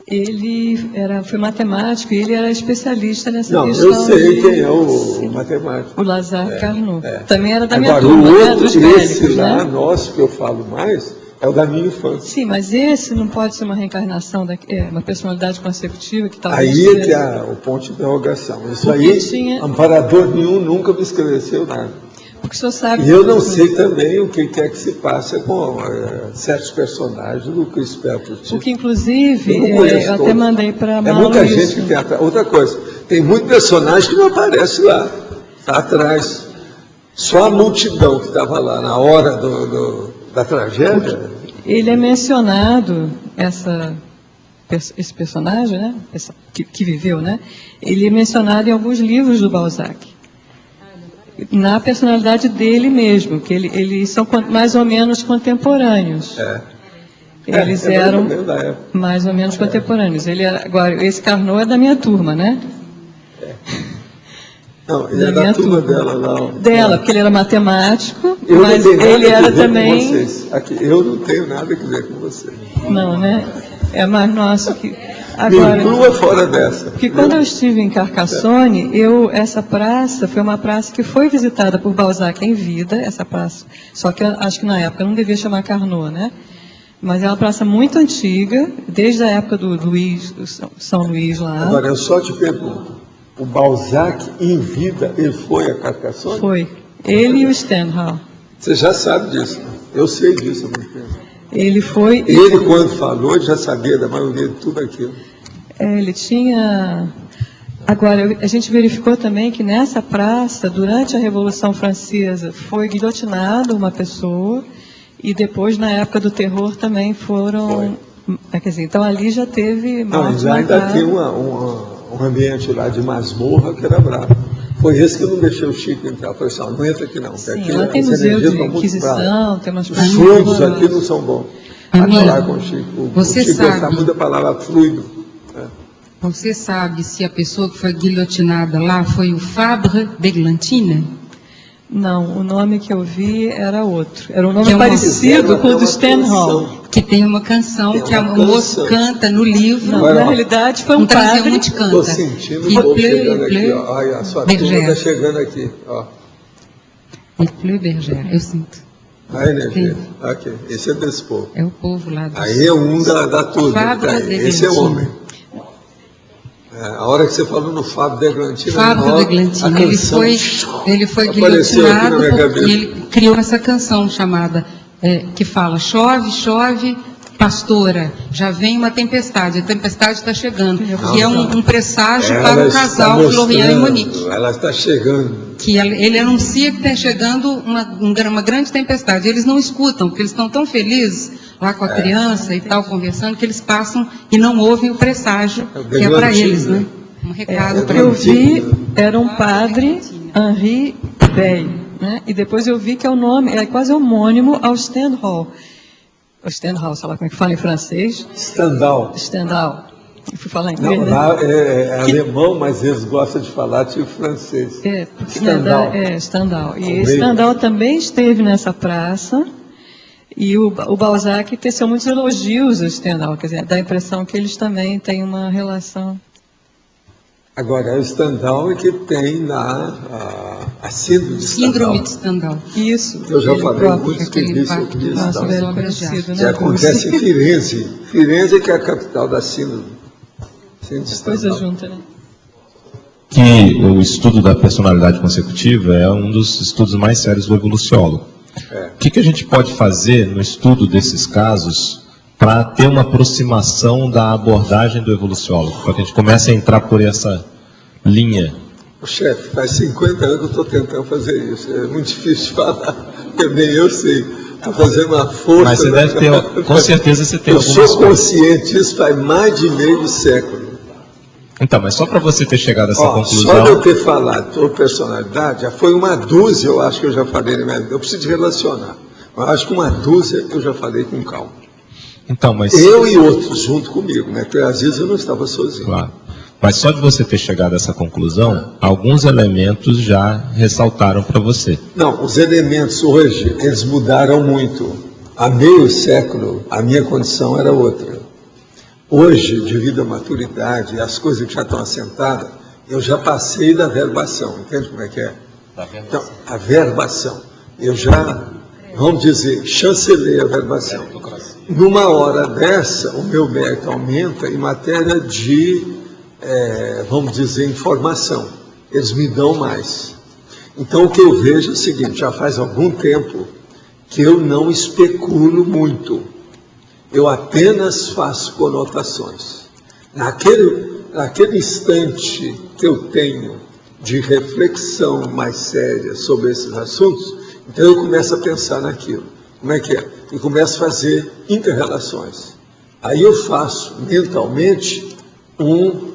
ele foi matemático e ele era especialista nessa questão. Eu sei quem é o matemático. O Lazare Carnot. Também era da minha Agora, turma, o outro, dos bélicos, esse lá, né? nosso, que eu falo mais, é o da minha infância. Sim, mas esse não pode ser uma reencarnação, uma personalidade consecutiva que talvez... Aí é que há o ponto de interrogação. Isso aí, amparador nenhum nunca me esclareceu nada. Porque o senhor sabe... E eu não sei também o que é que se passa com certos personagens do Cristo Perto. Porque, inclusive, eu até mandei para a Mauro muita gente que tem atrás. Outra coisa, tem muito personagem que não aparece lá, está atrás. Só a multidão que estava lá na hora da tragédia. Ele é mencionado, esse personagem, né, que viveu, né? Ele é mencionado em alguns livros do Balzac. Na personalidade dele mesmo, que eles são mais ou menos contemporâneos. Eles eram mais ou menos contemporâneos. Agora, esse Carnot é da minha turma, né? Não, ele é da turma dela, não. Dela, porque ele era matemático, mas ele era também... Eu não tenho nada a ver com você. Não, né? É mais nosso que... Agora, me inclua fora dessa. Porque quando eu estive em Carcassonne, essa praça foi uma praça que foi visitada por Balzac em vida, essa praça. Só que eu acho que na época não devia chamar Carnot, né? Mas é uma praça muito antiga, desde a época do São Luís lá. Agora, eu só te pergunto, o Balzac em vida, ele foi a Carcassonne? Foi. Ele e o Stendhal. Você já sabe disso. Eu sei disso há muito tempo. Ele foi... Ele, quando falou, ele já sabia da maioria de tudo aquilo. Ele tinha... Agora, a gente verificou também que nessa praça, durante a Revolução Francesa, foi guilhotinado uma pessoa, e depois, na época do terror, também foram... Quer dizer, então ali já teve... Não, já ainda tinha um ambiente lá de masmorra que era bravo. Foi esse que eu não deixei o Chico entrar. Eu falei assim, não entra aqui não. Sim, aqui, lá tem museu de Inquisição, tem umas coisas. Os fundos aqui não são bons. Vai falar com o Chico. Você o Chico sabe. muda a palavra fluido. Você sabe se a pessoa que foi guilhotinada lá foi o Fabre d'Eglantine? Não, o nome que eu vi era outro. Era um Que nome é uma- parecido com o do Stendhal. Que tem uma canção que o moço canta no livro. Não, na realidade foi um trazia padre. muito canta. Estou sentindo o povo chegando aqui. Ó. Olha, a sua turma está chegando aqui. Ó. E Fleu Berger, eu sinto. A energia. Ok. Esse é desse povo. É o povo lá do Aí é um da turma. Fábio Tá? de Esse é o Glantine. homem. A hora que você falou no Fábio de Glantine, Fábio de Glantine, ele foi guilhotinado porque ele criou essa canção chamada, que fala, chove, chove, pastora, já vem uma tempestade, a tempestade está chegando, que é um presságio para o casal Florian e Monique. Ela está chegando. Que ele anuncia que está chegando uma grande tempestade. Eles não escutam, porque eles estão tão felizes lá com a criança e tal, conversando, que eles passam e não ouvem o presságio, que é para eles, né? Um recado O que para eu eles. vi era um padre, Henri Bey, né? E depois eu vi que é o nome, é quase homônimo ao Stendhal. O Stendhal, sei lá como é que fala em francês? Stendhal. Stendhal. Eu fui falar em Não, inglês, lá né? é alemão, mas eles gostam de falar tipo francês. Porque Stendhal. Stendhal. E Stendhal também esteve nessa praça. E o Balzac teceu muitos elogios a Stendhal, quer dizer, dá a impressão que eles também têm uma relação. Agora, é o Stendhal que tem lá a síndrome de Stendhal. Síndrome de Stendhal. Isso. Eu já falei próprio, muito sobre isso aqui. Nossa, velho conhecido, Que né? acontece em Firenze. Firenze que é a capital da síndrome. Coisa junta, né? Que o estudo da personalidade consecutiva é um dos estudos mais sérios do evoluciólogo. O que a gente pode fazer no estudo desses casos para ter uma aproximação da abordagem do evoluciólogo? Para que a gente comece a entrar por essa linha. Chefe, faz 50 anos que eu estou tentando fazer isso. É muito difícil de falar, porque nem eu sei. Estou fazendo uma força. Mas você deve ter, com certeza você tem algumas Eu sou consciente disso faz mais de meio século. Então, mas só para você ter chegado a essa conclusão... Só de eu ter falado sobre personalidade, já foi uma dúzia, eu acho que eu já falei na minha vida. Eu preciso de relacionar. Eu acho que uma dúzia eu já falei com calma. Então, mas... Eu e outros junto comigo, né? Porque às vezes eu não estava sozinho. Claro. Mas só de você ter chegado a essa conclusão, alguns elementos já ressaltaram para você. Não, os elementos hoje, eles mudaram muito. Há meio século, a minha condição era outra. Hoje, devido à maturidade e às coisas que já estão assentadas, eu já passei da verbação. Entende como é que é? Então, a verbação. Eu já, vamos dizer, chancelei a verbação. Numa hora dessa, o meu mérito aumenta em matéria de, vamos dizer, informação. Eles me dão mais. Então, o que eu vejo é o seguinte, já faz algum tempo que eu não especulo muito. Eu apenas faço conotações. Naquele instante que eu tenho de reflexão mais séria sobre esses assuntos, então eu começo a pensar naquilo. Como é que é? Eu começo a fazer inter-relações. Aí eu faço mentalmente um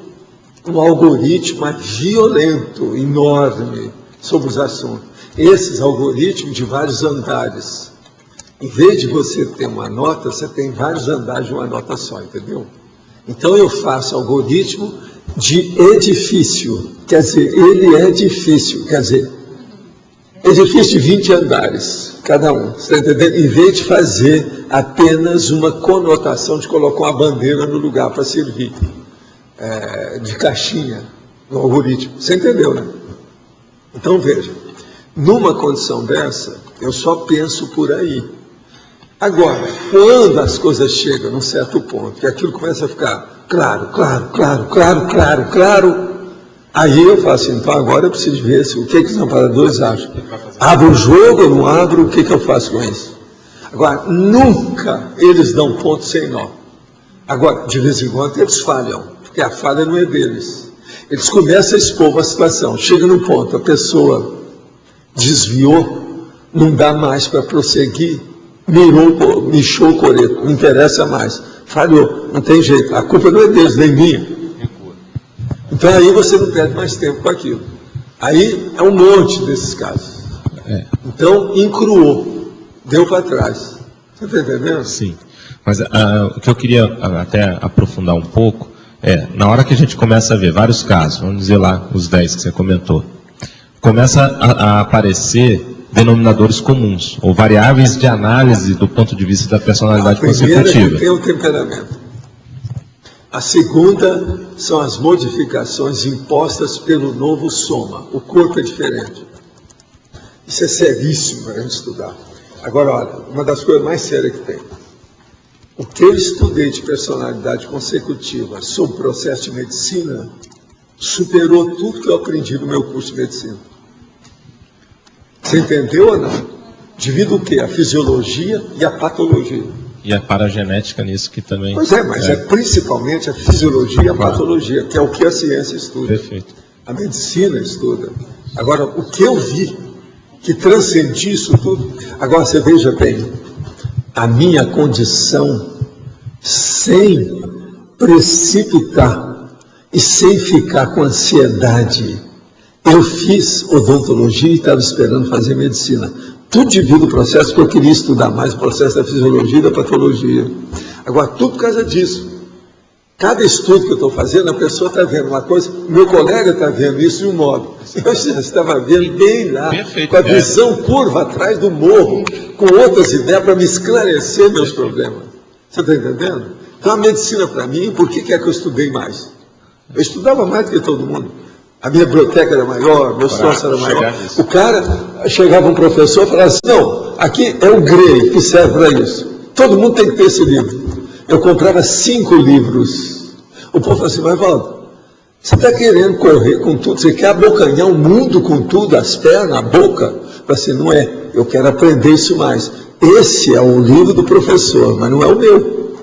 algoritmo violento, enorme, sobre os assuntos. Esses algoritmos de vários andares. Em vez de você ter uma nota, você tem vários andares de uma nota só, entendeu? Então eu faço algoritmo de edifício, quer dizer, ele é difícil, quer dizer, edifício de 20 andares, cada um, você está entendendo? Em vez de fazer apenas uma conotação de colocar uma bandeira no lugar para servir, de caixinha, no algoritmo, você entendeu, né? Então veja, numa condição dessa, eu só penso por aí. Agora, quando as coisas chegam num certo ponto, que aquilo começa a ficar claro, aí eu falo assim, então agora eu preciso ver o que os amparadores acham. Abro o jogo, eu não abro, o que eu faço com isso? Agora, nunca eles dão ponto sem nó. Agora, de vez em quando eles falham, porque a falha não é deles. Eles começam a expor uma situação, chega num ponto, a pessoa desviou, não dá mais para prosseguir, mexeu o coreto, não interessa mais, falhou, não tem jeito, a culpa não é deles, nem minha. Então aí você não perde mais tempo com aquilo. Aí é um monte desses casos. Então, encruou, deu para trás. Você está entendendo? Sim. Mas o que eu queria até aprofundar um pouco na hora que a gente começa a ver vários casos, vamos dizer lá os 10 que você comentou, começa a aparecer denominadores comuns, ou variáveis de análise do ponto de vista da personalidade consecutiva. A primeira é o temperamento. A segunda são as modificações impostas pelo novo soma. O corpo é diferente. Isso é seríssimo para a gente estudar. Agora, olha, uma das coisas mais sérias que tem. O que eu estudei de personalidade consecutiva sobre o processo de medicina superou tudo que eu aprendi no meu curso de medicina. Você entendeu ou não? Devido o quê? A fisiologia e a patologia. E a paragenética nisso que também... Pois é, mas é principalmente a fisiologia e a patologia, que é o que a ciência estuda. Perfeito. A medicina estuda. Agora, o que eu vi, que transcendia isso tudo... Agora, você veja bem, a minha condição, sem precipitar e sem ficar com ansiedade, eu fiz odontologia e estava esperando fazer medicina. Tudo devido ao processo que eu queria estudar mais, o processo da fisiologia e da patologia. Agora, tudo por causa disso. Cada estudo que eu estou fazendo, a pessoa está vendo uma coisa, meu colega está vendo isso de um modo. Eu já estava vendo bem lá, com a visão curva atrás do morro, com outras ideias para me esclarecer meus problemas. Você está entendendo? Então, a medicina para mim, por que é que eu estudei mais? Eu estudava mais do que todo mundo. A minha biblioteca era maior, meu sócio era maior. O cara, chegava um professor e falava assim, não, aqui é o Grey que serve para isso. Todo mundo tem que ter esse livro. Eu comprava 5 livros. O povo falou assim, mas Valdo, você está querendo correr com tudo, você quer abocanhar o mundo com tudo, as pernas, a boca? Eu falei assim, não é, eu quero aprender isso mais. Esse é o livro do professor, mas não é o meu.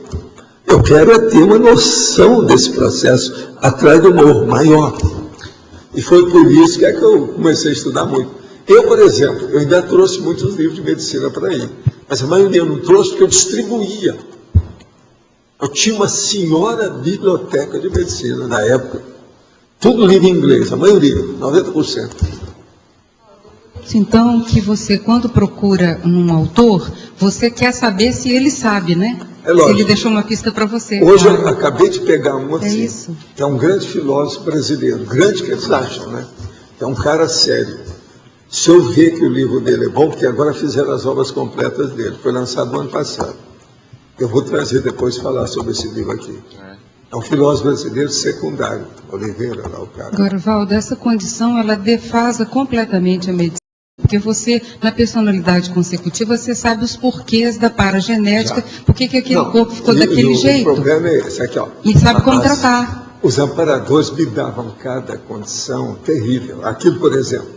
Eu quero ter uma noção desse processo atrás do morro, maior. E foi por isso que eu comecei a estudar muito. Eu, por exemplo, eu ainda trouxe muitos livros de medicina para ir, mas a maioria eu não trouxe porque eu distribuía. Eu tinha uma senhora biblioteca de medicina na época, tudo livro em inglês, a maioria, 90%. Então, que você, quando procura um autor, você quer saber se ele sabe, né? É lógico. Se ele deixou uma pista para você. Hoje eu acabei de pegar um assim, isso. Que é um grande filósofo brasileiro, grande que eles acham, né? É um cara sério. Se eu ver que o livro dele é bom, porque agora fizeram as obras completas dele, foi lançado no ano passado. Eu vou trazer depois falar sobre esse livro aqui. É um filósofo brasileiro secundário, Oliveira, lá o cara. Agora, Valdo, essa condição, ela defasa completamente a medicina. Porque você, na personalidade consecutiva, você sabe os porquês da paragenética, por que aquele corpo ficou daquele jeito. O problema é esse aqui, ó. E sabe como tratar. Os amparadores me davam cada condição terrível. Aquilo, por exemplo,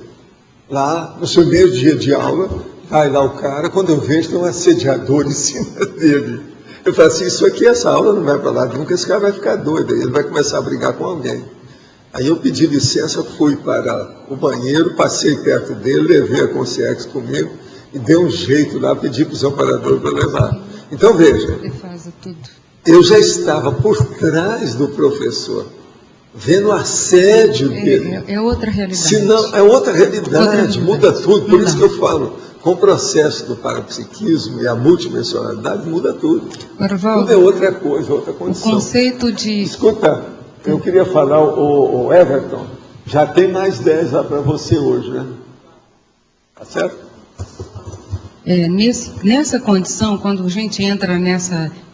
lá no seu primeiro dia de aula, vai lá o cara, quando eu vejo, tem um assediador em cima dele. Eu falo assim, isso aqui, essa aula não vai para lá nunca, esse cara vai ficar doido, ele vai começar a brigar com alguém. Aí eu pedi licença, fui para o banheiro, passei perto dele, levei a concierge comigo e dei um jeito lá, pedi para os amparadores para levar. Então veja, eu já estava por trás do professor, vendo o assédio dele. É outra realidade. Senão, é outra realidade, muda tudo. Por isso que eu falo, com o processo do parapsiquismo e a multidimensionalidade, muda tudo. Agora, Valdo, tudo é outra coisa, outra condição. O conceito de... Escuta, eu queria falar, o Everton, já tem mais 10 lá para você hoje, né? Tá certo? Nessa condição, quando a gente entra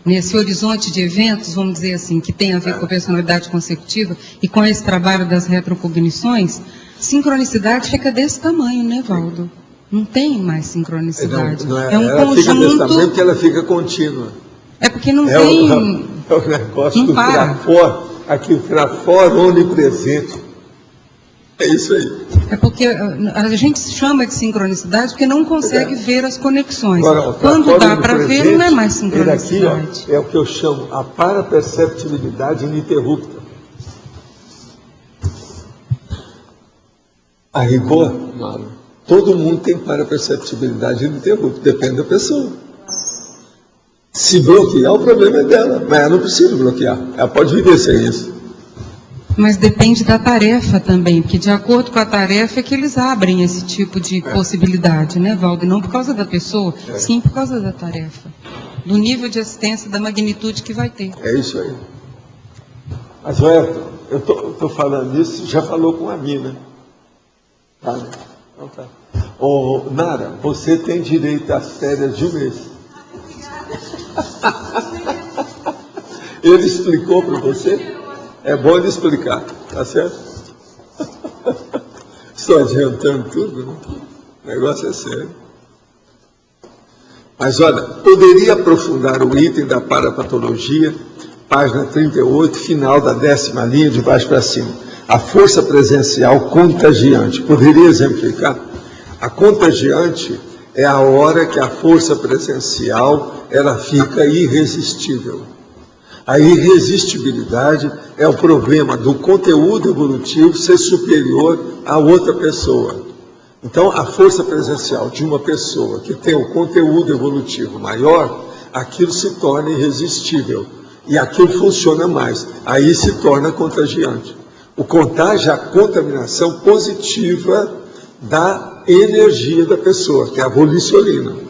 nesse horizonte de eventos, vamos dizer assim, que tem a ver com a personalidade consecutiva e com esse trabalho das retrocognições, sincronicidade fica desse tamanho, né, Valdo? Não tem mais sincronicidade. É um ela conjunto... Fica desse tamanho porque ela fica contínua. É porque não tem... É o negócio do trafor, aqui o trafor onipresente. É isso aí. É porque a gente chama de sincronicidade porque não consegue ver as conexões. Agora, quando dá para ver, não é mais sincronicidade. Aqui, ó, é o que eu chamo a paraperceptibilidade ininterrupta. A rigor, todo mundo tem paraperceptibilidade ininterrupta, depende da pessoa. Se bloquear, o problema é dela, mas ela não precisa bloquear, ela pode viver sem isso. Mas depende da tarefa também, porque de acordo com a tarefa é que eles abrem esse tipo de possibilidade, né, Valdo? Não por causa da pessoa, sim por causa da tarefa. do nível de assistência, da magnitude que vai ter. É isso aí. Mas, Everton, eu estou falando isso, já falou com a mina. Tá, né? Então tá. Ô, Nara, você tem direito às férias de um mês. Ele explicou para você? É bom ele explicar, tá certo? Estou adiantando tudo, né? O negócio é sério. Mas olha, poderia aprofundar o item da parapatologia, página 38, final da 10ª linha, de baixo para cima. A força presencial contagiante. Poderia exemplificar? A contagiante é a hora que a força presencial ela fica irresistível. A irresistibilidade é o problema do conteúdo evolutivo ser superior a outra pessoa. Então, a força presencial de uma pessoa que tem o conteúdo evolutivo maior, aquilo se torna irresistível. E aquilo funciona mais. Aí se torna contagiante. O contágio é a contaminação positiva da energia da pessoa, que é a volicionina.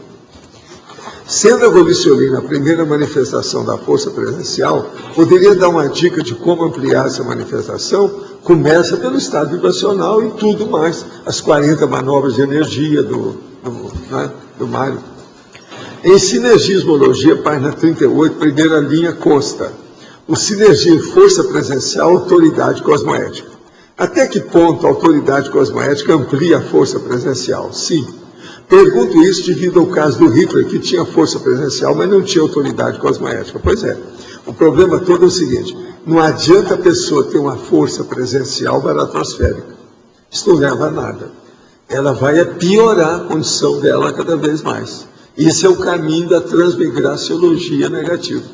Sendo a volicionina a primeira manifestação da força presencial, poderia dar uma dica de como ampliar essa manifestação? Começa pelo estado vibracional e tudo mais, as 40 manobras de energia do Mário. Em sinergismologia, página 38, primeira linha, consta: o sinergia força presencial, autoridade cosmoética. Até que ponto a autoridade cosmoética amplia a força presencial? Sim. Pergunto isso devido ao caso do Hitler, que tinha força presencial, mas não tinha autoridade cosmoética. Pois é, o problema todo é o seguinte: não adianta a pessoa ter uma força presencial baratosférica. Isso não leva a nada. Ela vai piorar a condição dela cada vez mais. Esse é o caminho da transmigraciologia negativa.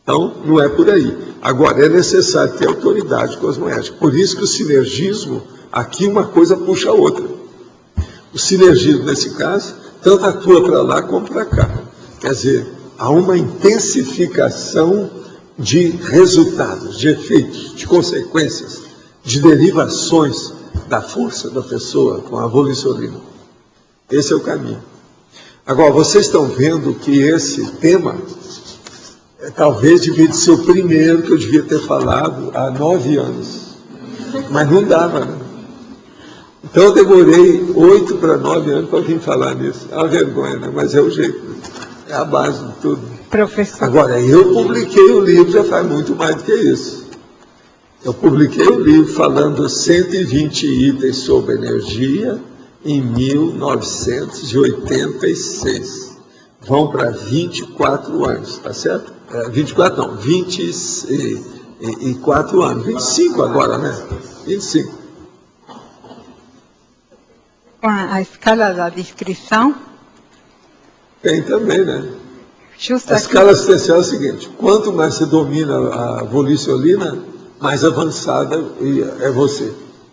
Então, não é por aí. Agora, é necessário ter autoridade cosmoética. Por isso que o sinergismo, aqui uma coisa puxa a outra. O sinergismo, nesse caso, tanto atua para lá como para cá. Quer dizer, há uma intensificação de resultados, de efeitos, de consequências, de derivações da força da pessoa com a volicionina. Esse é o caminho. Agora, vocês estão vendo que esse tema talvez devia ser o primeiro que eu devia ter falado há 9 anos. Mas não dava, né? Então eu demorei 8 para 9 anos para vir falar nisso. É uma vergonha, né? Mas é o jeito. É a base de tudo. Professor. Agora, eu publiquei o livro já faz muito mais do que isso. Eu publiquei o livro falando 120 itens sobre energia em 1986. Vão para 24 anos, tá certo? 24 não, 24 anos. 25 agora, né? 25. Com a escala da descrição? Tem também, né? Justo a aqui. escala assistencial é o seguinte: quanto mais você domina a volicionina, mais avançada é você,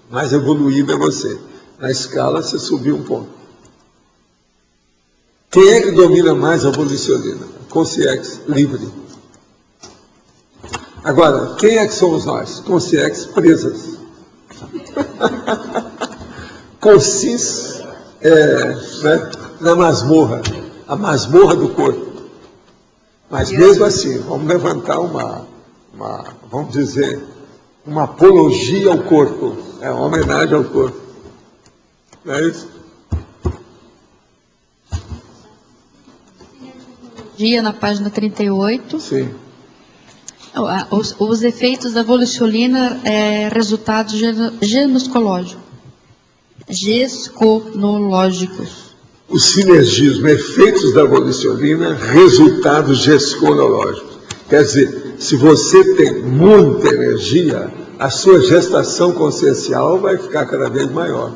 mais evoluída é você. Na escala, você subiu um ponto. Quem é que domina mais a volicionina? Consciência livre. Agora, quem é que somos nós? Consciência presas. Consciência né, na masmorra, a masmorra do corpo. Mas mesmo assim, vamos levantar vamos dizer, uma apologia ao corpo, uma homenagem ao corpo. Não é isso? Na página 38. Sim. Os efeitos da volicionina resultados gesconológicos. O sinergismo, efeitos da volicionina, resultados gesconológicos. Quer dizer, se você tem muita energia, a sua gestação consciencial vai ficar cada vez maior.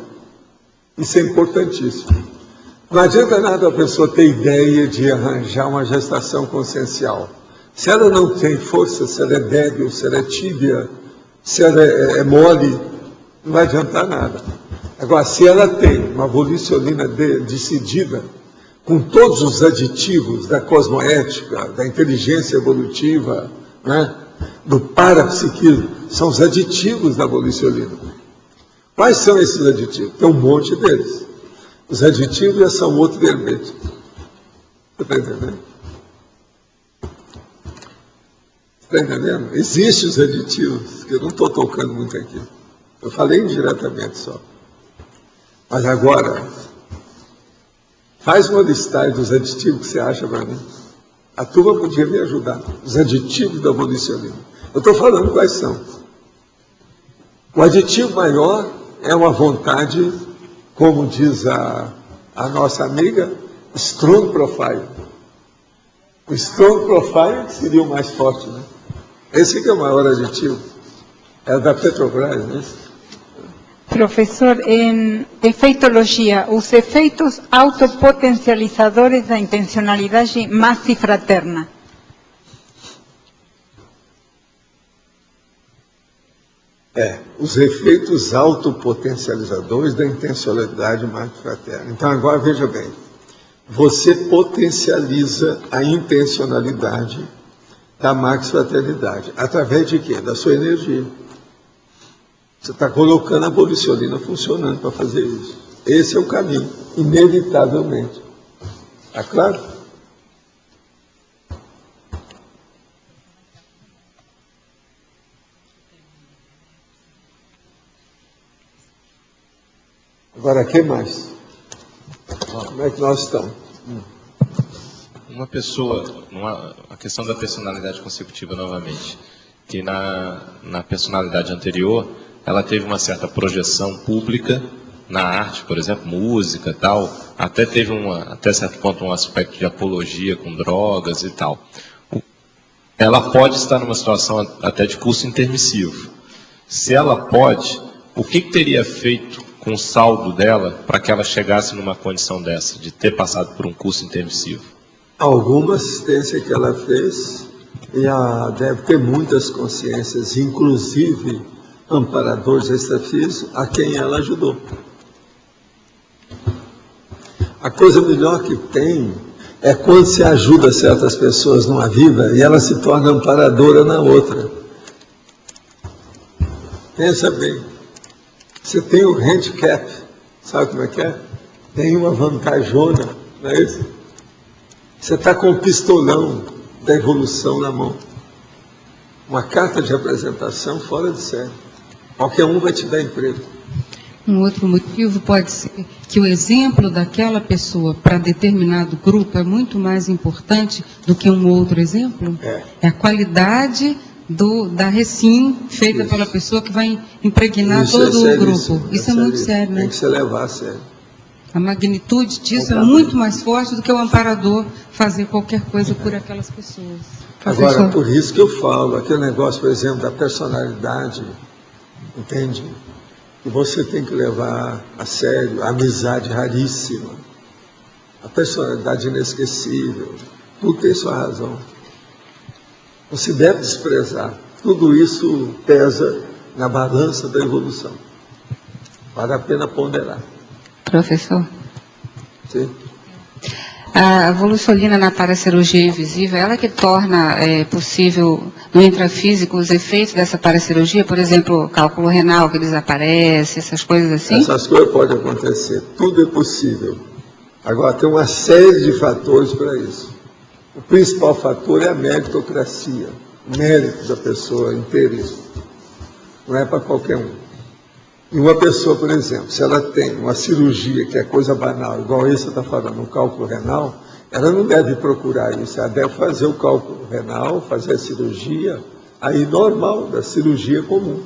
Isso é importantíssimo. Não adianta nada a pessoa ter ideia de arranjar uma gestação consciencial. Se ela não tem força, se ela é débil, se ela é tíbia, se ela é mole, não vai adiantar nada. Agora, se ela tem uma volicionina decidida, com todos os aditivos da cosmoética, da inteligência evolutiva, né, do parapsiquismo, são os aditivos da volicionina. Quais são esses aditivos? Tem um monte deles. Os aditivos já são outro verbete. Você está entendendo? Está entendendo? Existem os aditivos, que eu não estou tocando muito aqui. Eu falei indiretamente só. Mas agora, faz uma listagem dos aditivos que você acha para mim. A turma podia me ajudar. Os aditivos da volicionina. Eu estou falando quais são. O aditivo maior é uma vontade, como diz a nossa amiga, strong profile. O strong profile seria o mais forte, né? Esse que é o maior aditivo. É da Petrobras, né? Professor, em efeitologia, os efeitos autopotencializadores da intencionalidade maxifraterna. Os efeitos autopotencializadores da intencionalidade maxifraterna. Então, agora veja bem. Você potencializa a intencionalidade da maxifraternidade. Através de quê? Da sua energia. Você está colocando a volicionina funcionando para fazer isso. Esse é o caminho, inevitavelmente. Está claro? Agora, o que mais? Como é que nós estamos? Uma pessoa, a questão da personalidade consecutiva novamente, que na personalidade anterior, ela teve uma certa projeção pública na arte, por exemplo, música e tal, até teve até certo ponto um aspecto de apologia com drogas e tal. Ela pode estar numa situação até de curso intermissivo. Se ela pode, o que teria feito com o saldo dela para que ela chegasse numa condição dessa, de ter passado por um curso intermissivo? Alguma assistência que ela fez, e deve ter muitas consciências, inclusive amparadores extrafísicos, a quem ela ajudou. A coisa melhor que tem é quando se ajuda certas pessoas numa vida e ela se torna amparadora na outra. Pensa bem. Você tem um handicap, sabe como é que é? Tem uma vantajona, não é isso? Você está com o pistolão da evolução na mão. Uma carta de apresentação fora de série. Qualquer um vai te dar emprego. Um outro motivo pode ser que o exemplo daquela pessoa para determinado grupo é muito mais importante do que um outro exemplo. É a qualidade da recim feita pela pessoa que vai impregnar todo o grupo. Isso é muito sério, né? Tem que se levar a sério. A magnitude disso é muito mais forte do que o amparador fazer qualquer coisa por aquelas pessoas. Agora, por isso que eu falo, aquele negócio, por exemplo, da personalidade, entende? Que você tem que levar a sério, a amizade raríssima, a personalidade inesquecível, tudo tem sua razão. Não se deve desprezar. Tudo isso pesa na balança da evolução. Vale a pena ponderar. Professor? Sim. A volicionina na paracirurgia invisível, ela que torna possível no intrafísico os efeitos dessa paracirurgia, por exemplo, cálculo renal que desaparece, essas coisas assim? Essas coisas podem acontecer, tudo é possível. Agora, tem uma série de fatores para isso. O principal fator é a meritocracia, o mérito da pessoa inteira. Não é para qualquer um. E uma pessoa, por exemplo, se ela tem uma cirurgia que é coisa banal, igual esse está falando, um cálculo renal, ela não deve procurar isso, ela deve fazer o cálculo renal, fazer a cirurgia, aí normal, da cirurgia comum.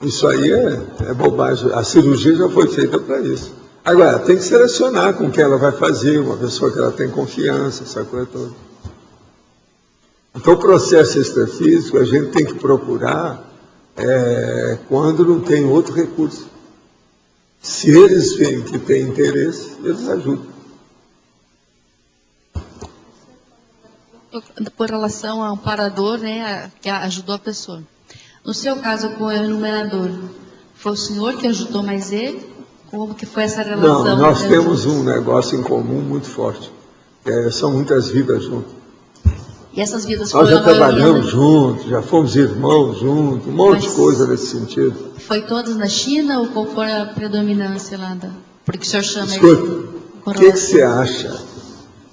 Isso aí é bobagem, a cirurgia já foi feita para isso. Agora, tem que selecionar com quem ela vai fazer, uma pessoa que ela tem confiança, essa coisa toda. Então, o processo extrafísico, a gente tem que procurar quando não tem outro recurso. Se eles veem que tem interesse, eles ajudam. Por relação ao amparador, né, que ajudou a pessoa. No seu caso com o enumerador, foi o senhor que ajudou mais ele? Como que foi essa relação? Não, nós temos um negócio em comum muito forte. São muitas vidas juntas. E essas vidas nós já trabalhamos maioria, juntos, já fomos irmãos juntos, um monte de coisa nesse sentido. Foi todos na China ou qual foi a predominância lá da... Porque o senhor chama... Escuta, o que você acha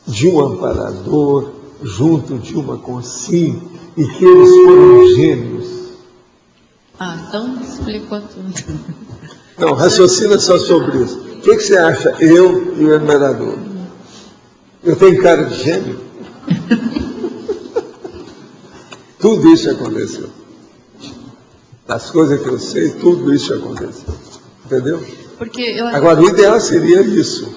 de um amparador junto de uma consciência e que eles foram gêmeos. Ah, então explicou tudo. Não, raciocina só sobre isso. O que você acha, eu e o enumerador? Eu tenho cara de gêmeo? Tudo isso aconteceu. Das coisas que eu sei, tudo isso aconteceu. Entendeu? Porque eu... Agora, o ideal seria isso.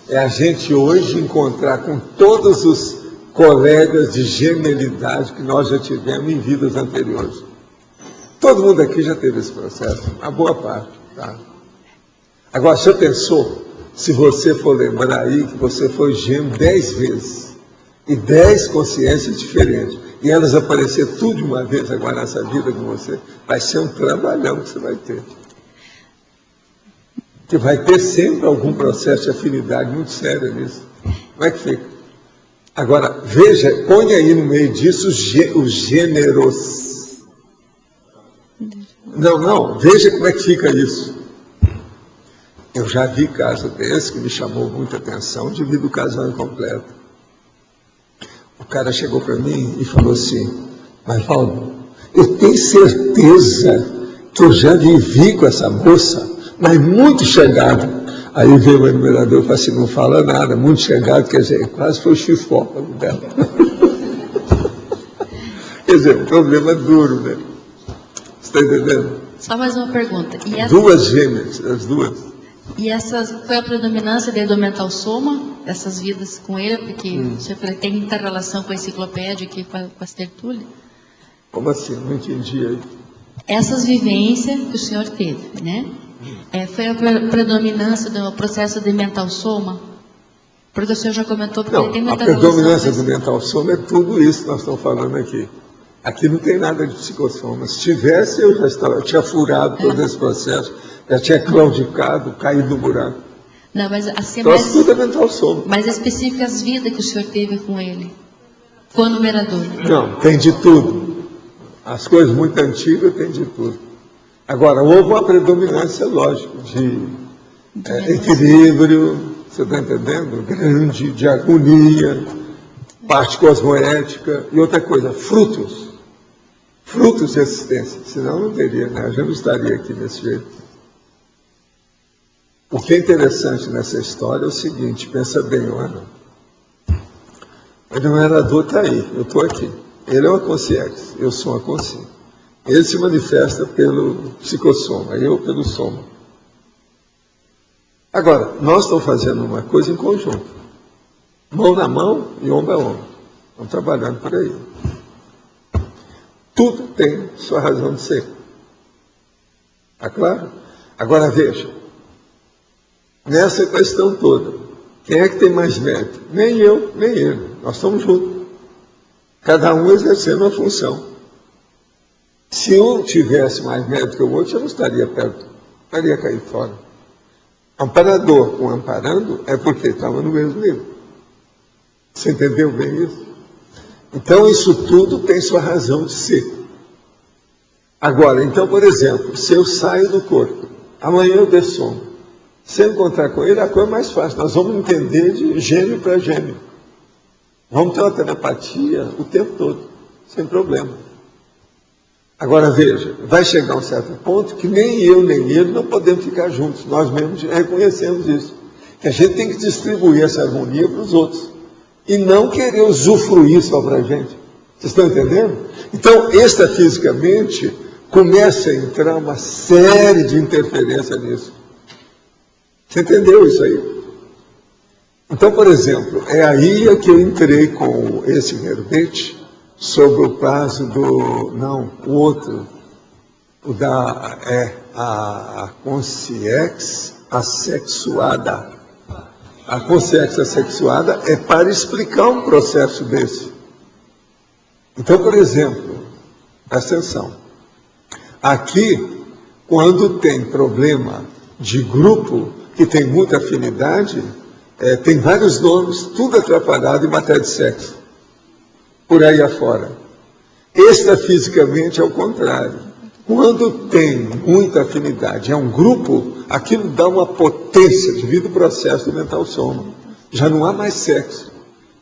É a gente hoje encontrar com todos os colegas de gemelidade que nós já tivemos em vidas anteriores. Todo mundo aqui já teve esse processo, a boa parte. Tá? Agora, você pensou, se você for lembrar aí que você foi gêmeo 10 vezes, e 10 consciências diferentes, e elas aparecer tudo de uma vez agora nessa vida com você, vai ser um trabalhão que você vai ter. Que vai ter sempre algum processo de afinidade muito sério nisso. Como é que fica? Agora, veja, põe aí no meio disso os gêneros. Não, veja como é que fica isso. Eu já vi caso desse que me chamou muita atenção devido ao casamento completo. O cara chegou para mim e falou assim, mas Valdo, eu tenho certeza que eu já vivi com essa moça, mas muito chegado. Aí veio o enumerador e falou assim, não fala nada, muito chegado, quer dizer, quase foi o chifófago dela. Quer dizer, um problema duro, né? Você está entendendo? Só mais uma pergunta. Duas gêmeas, as duas. E essas, foi a predominância da Edomental Soma, dessas vidas com ele, porque o senhor falou que tem muita relação com a enciclopédia aqui, com as tertúlias? Como assim? Não entendi aí. Essas vivências que o senhor teve, né? Foi a predominância do processo de mental soma? Porque o senhor já comentou, porque não, tem muita a predominância relação, do mental soma é tudo isso que nós estamos falando aqui. Aqui não tem nada de psicossoma. Se tivesse, eu tinha furado todo esse processo, já tinha claudicado, caído no buraco. Não, mas assim, então, tudo é mental soma. Mais específica as vidas que o senhor teve com ele, com o numerador. Não, tem de tudo. As coisas muito antigas tem de tudo. Agora, houve uma predominância, lógico, de equilíbrio, você está entendendo? Grande, de harmonia, parte cosmoética e outra coisa, frutos. Frutos de existência. Senão não teria, né? Eu já não estaria aqui desse jeito. O que é interessante nessa história é o seguinte, pensa bem, Ana. O enumerador está aí, eu estou aqui. Ele é uma consciência, eu sou uma consciência. Ele se manifesta pelo psicossoma, eu pelo soma. Agora, nós estamos fazendo uma coisa em conjunto. Mão na mão e ombro a ombro. Estamos trabalhando por aí. Tudo tem sua razão de ser. Está claro? Agora veja. Nessa questão toda, quem é que tem mais mérito? Nem eu, nem ele. Nós estamos juntos. Cada um exercendo uma função. Se um tivesse mais mérito que o outro, eu não estaria perto. Estaria caído fora. Amparador com amparando é porque estava no mesmo nível. Você entendeu bem isso? Então, isso tudo tem sua razão de ser. Agora, então, por exemplo, se eu saio do corpo, amanhã eu dessomo. Se eu encontrar com ele, a coisa é mais fácil. Nós vamos entender de gêmeo para gêmeo. Vamos ter uma telepatia o tempo todo, sem problema. Agora veja, vai chegar um certo ponto que nem eu nem ele não podemos ficar juntos. Nós mesmos reconhecemos isso. Que a gente tem que distribuir essa harmonia para os outros. E não querer usufruir só para a gente. Vocês estão entendendo? Então, extrafisicamente, começa a entrar uma série de interferência nisso. Você entendeu isso aí? Então, por exemplo, é aí que eu entrei com esse verbete sobre o prazo do... Não, o outro. O da... a consciência assexuada. A consciência assexuada é para explicar um processo desse. Então, por exemplo, presta atenção. Aqui, quando tem problema de grupo, que tem muita afinidade, tem vários nomes, tudo atrapalhado em matéria de sexo. Por aí afora. Extrafisicamente é o contrário. Quando tem muita afinidade, é um grupo, aquilo dá uma potência devido ao processo do mental soma. Já não há mais sexo.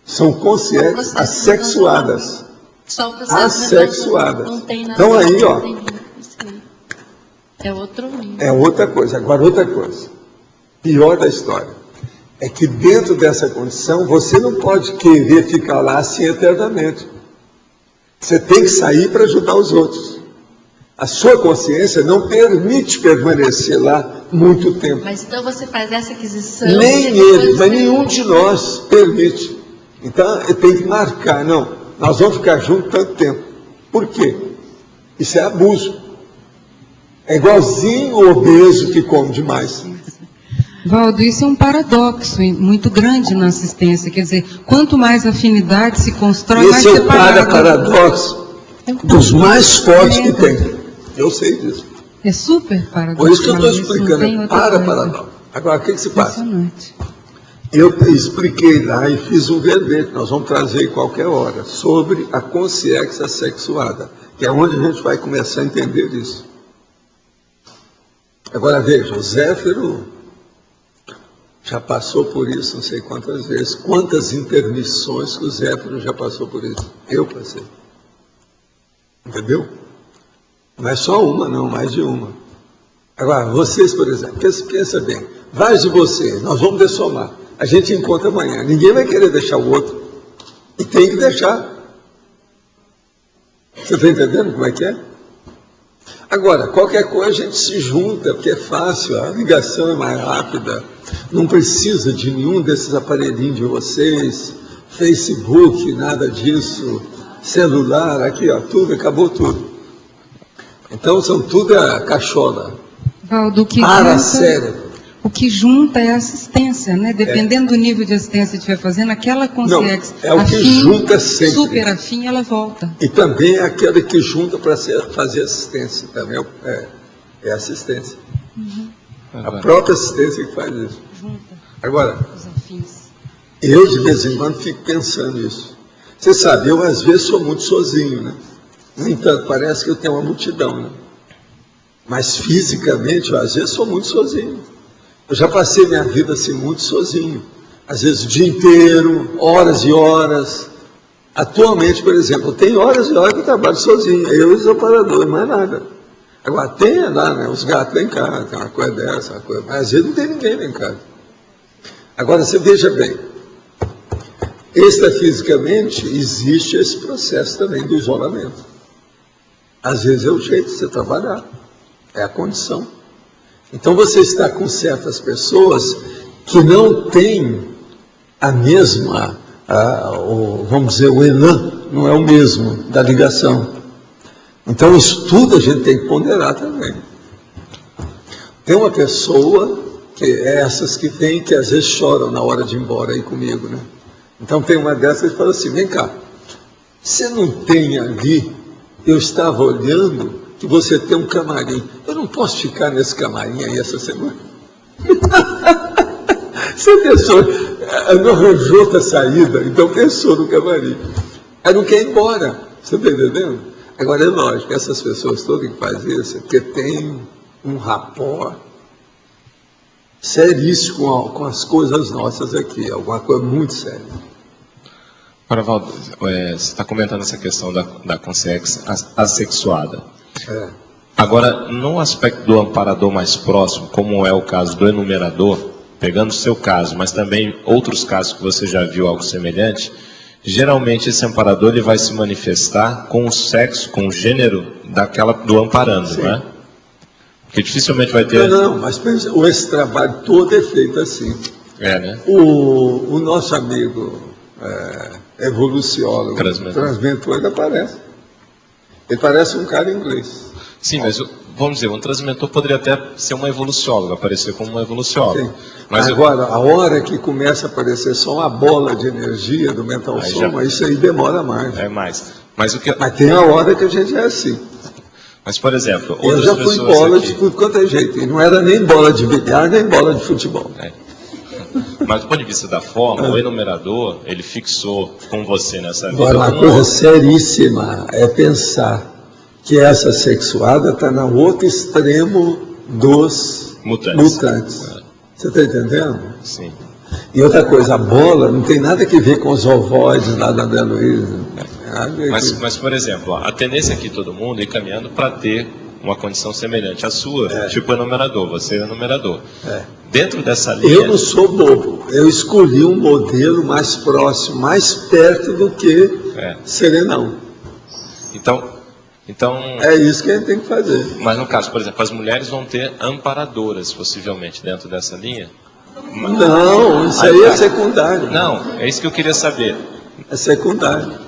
São consciências assexuadas. Só o processo assexuadas. não tem nada. Então aí, ó, é outro nível. é outra coisa. Agora, outra coisa. Pior da história. É que dentro dessa condição, você não pode querer ficar lá assim eternamente. Você tem que sair para ajudar os outros. A sua consciência não permite permanecer lá muito tempo. Mas então você faz essa aquisição... Nem ele, mas nenhum de nós permite. Então, tem que marcar. Não, nós vamos ficar juntos tanto tempo. Por quê? Isso é abuso. É igualzinho o obeso que come demais. Valdo, isso é um paradoxo muito grande na assistência. Quer dizer, quanto mais afinidade se constrói, mais esse é o separado. paradoxo dos mais fortes que tem. Eu sei disso. É super paradoxo. Por isso que eu estou explicando, é paradoxo. Agora, o que se passa? Eu expliquei lá e fiz um verbete, nós vamos trazer em qualquer hora, sobre a consciência sexuada, que é onde a gente vai começar a entender isso. Agora veja, o Zéfiro já passou por isso não sei quantas vezes, quantas intermissões que o Zéfiro já passou por isso. Eu passei. Entendeu? Não é só uma, não, mais de uma. Agora, vocês, por exemplo, pensa bem, vários de vocês, nós vamos dessomar. A gente encontra amanhã. Ninguém vai querer deixar o outro. E tem que deixar. Você está entendendo como é que é? Agora, qualquer coisa a gente se junta, porque é fácil, a ligação é mais rápida. Não precisa de nenhum desses aparelhinhos de vocês, Facebook, nada disso, celular, aqui, ó, tudo, acabou tudo. Então, são tudo a cachola. Valdo, o que junta é a assistência, né? Dependendo do nível de assistência que estiver fazendo, aquela consciência é o que junta sempre. Super afim, ela volta. E também é aquela que junta para fazer assistência, também é assistência. Uhum. A própria assistência que faz isso. Junta. Agora, os afins. Eu de vez em quando fico pensando nisso. Você sabe, eu às vezes sou muito sozinho, né? No entanto, parece que eu tenho uma multidão, né? Mas fisicamente, eu às vezes sou muito sozinho. Eu já passei minha vida assim muito sozinho. Às vezes o dia inteiro, horas e horas. Atualmente, por exemplo, tem horas e horas que eu trabalho sozinho. Eu e os operadores, mais nada. Agora tem lá, né? Os gatos lá em casa, tem uma coisa dessa, uma coisa. Mas às vezes não tem ninguém lá em casa. Agora você veja bem. Extrafisicamente existe esse processo também do isolamento. Às vezes é o jeito de você trabalhar. É a condição. Então você está com certas pessoas que não têm a mesma, vamos dizer, o elan não é o mesmo da ligação. Então isso tudo a gente tem que ponderar também. Tem uma pessoa, que é essas que tem, que às vezes choram na hora de ir embora aí comigo, né? Então tem uma dessas que fala assim, vem cá, você não tem ali, eu estava olhando, que você tem um camarim. Eu não posso ficar nesse camarim aí essa semana. Você pensou, não arranjou outra saída, então pensou no camarim. Aí não quer ir embora, você está entendendo? Agora é lógico, essas pessoas todas que fazem isso, é porque tem um rapport seríssimo com as coisas nossas aqui, alguma coisa muito séria. Agora, Valdo, você está comentando essa questão da consciência assexuada. Agora, no aspecto do amparador mais próximo, como é o caso do enumerador, pegando o seu caso, mas também outros casos que você já viu algo semelhante, geralmente esse amparador ele vai se manifestar com o sexo, com o gênero do amparando, Sim. não é? Porque dificilmente vai ter... Não, mas esse trabalho todo é feito assim. É, né? O nosso amigo evoluciólogo, transmentor, ele aparece. Ele parece um cara inglês. Sim, mas vamos dizer, um transmentor poderia até ser uma evolucióloga, aparecer como uma evolucióloga. Sim. Mas agora, a hora que começa a aparecer só uma bola de energia do mental soma, isso aí demora mais. É mais. Mas tem a hora que a gente é assim. Mas, por exemplo... Eu já fui bola de tudo quanto é jeito. E não era nem bola de bilhar, nem bola de futebol. Mas do ponto de vista da forma, o enumerador, ele fixou com você nessa vida. Agora, uma coisa seríssima é pensar que essa sexuada está no outro extremo dos mutantes. Você está entendendo? Sim. E outra coisa, a bola não tem nada a ver com os ovoides lá da André Luiz. Mas, por exemplo, a tendência aqui todo mundo é ir caminhando para ter uma condição semelhante à sua, tipo enumerador, você é enumerador. Dentro dessa linha... Eu não sou bobo, eu escolhi um modelo mais próximo, mais perto do que serenão. Então, é isso que a gente tem que fazer. Mas no caso, por exemplo, as mulheres vão ter amparadoras, possivelmente, dentro dessa linha? Não, isso aí é secundário. Não, é isso que eu queria saber. É secundário.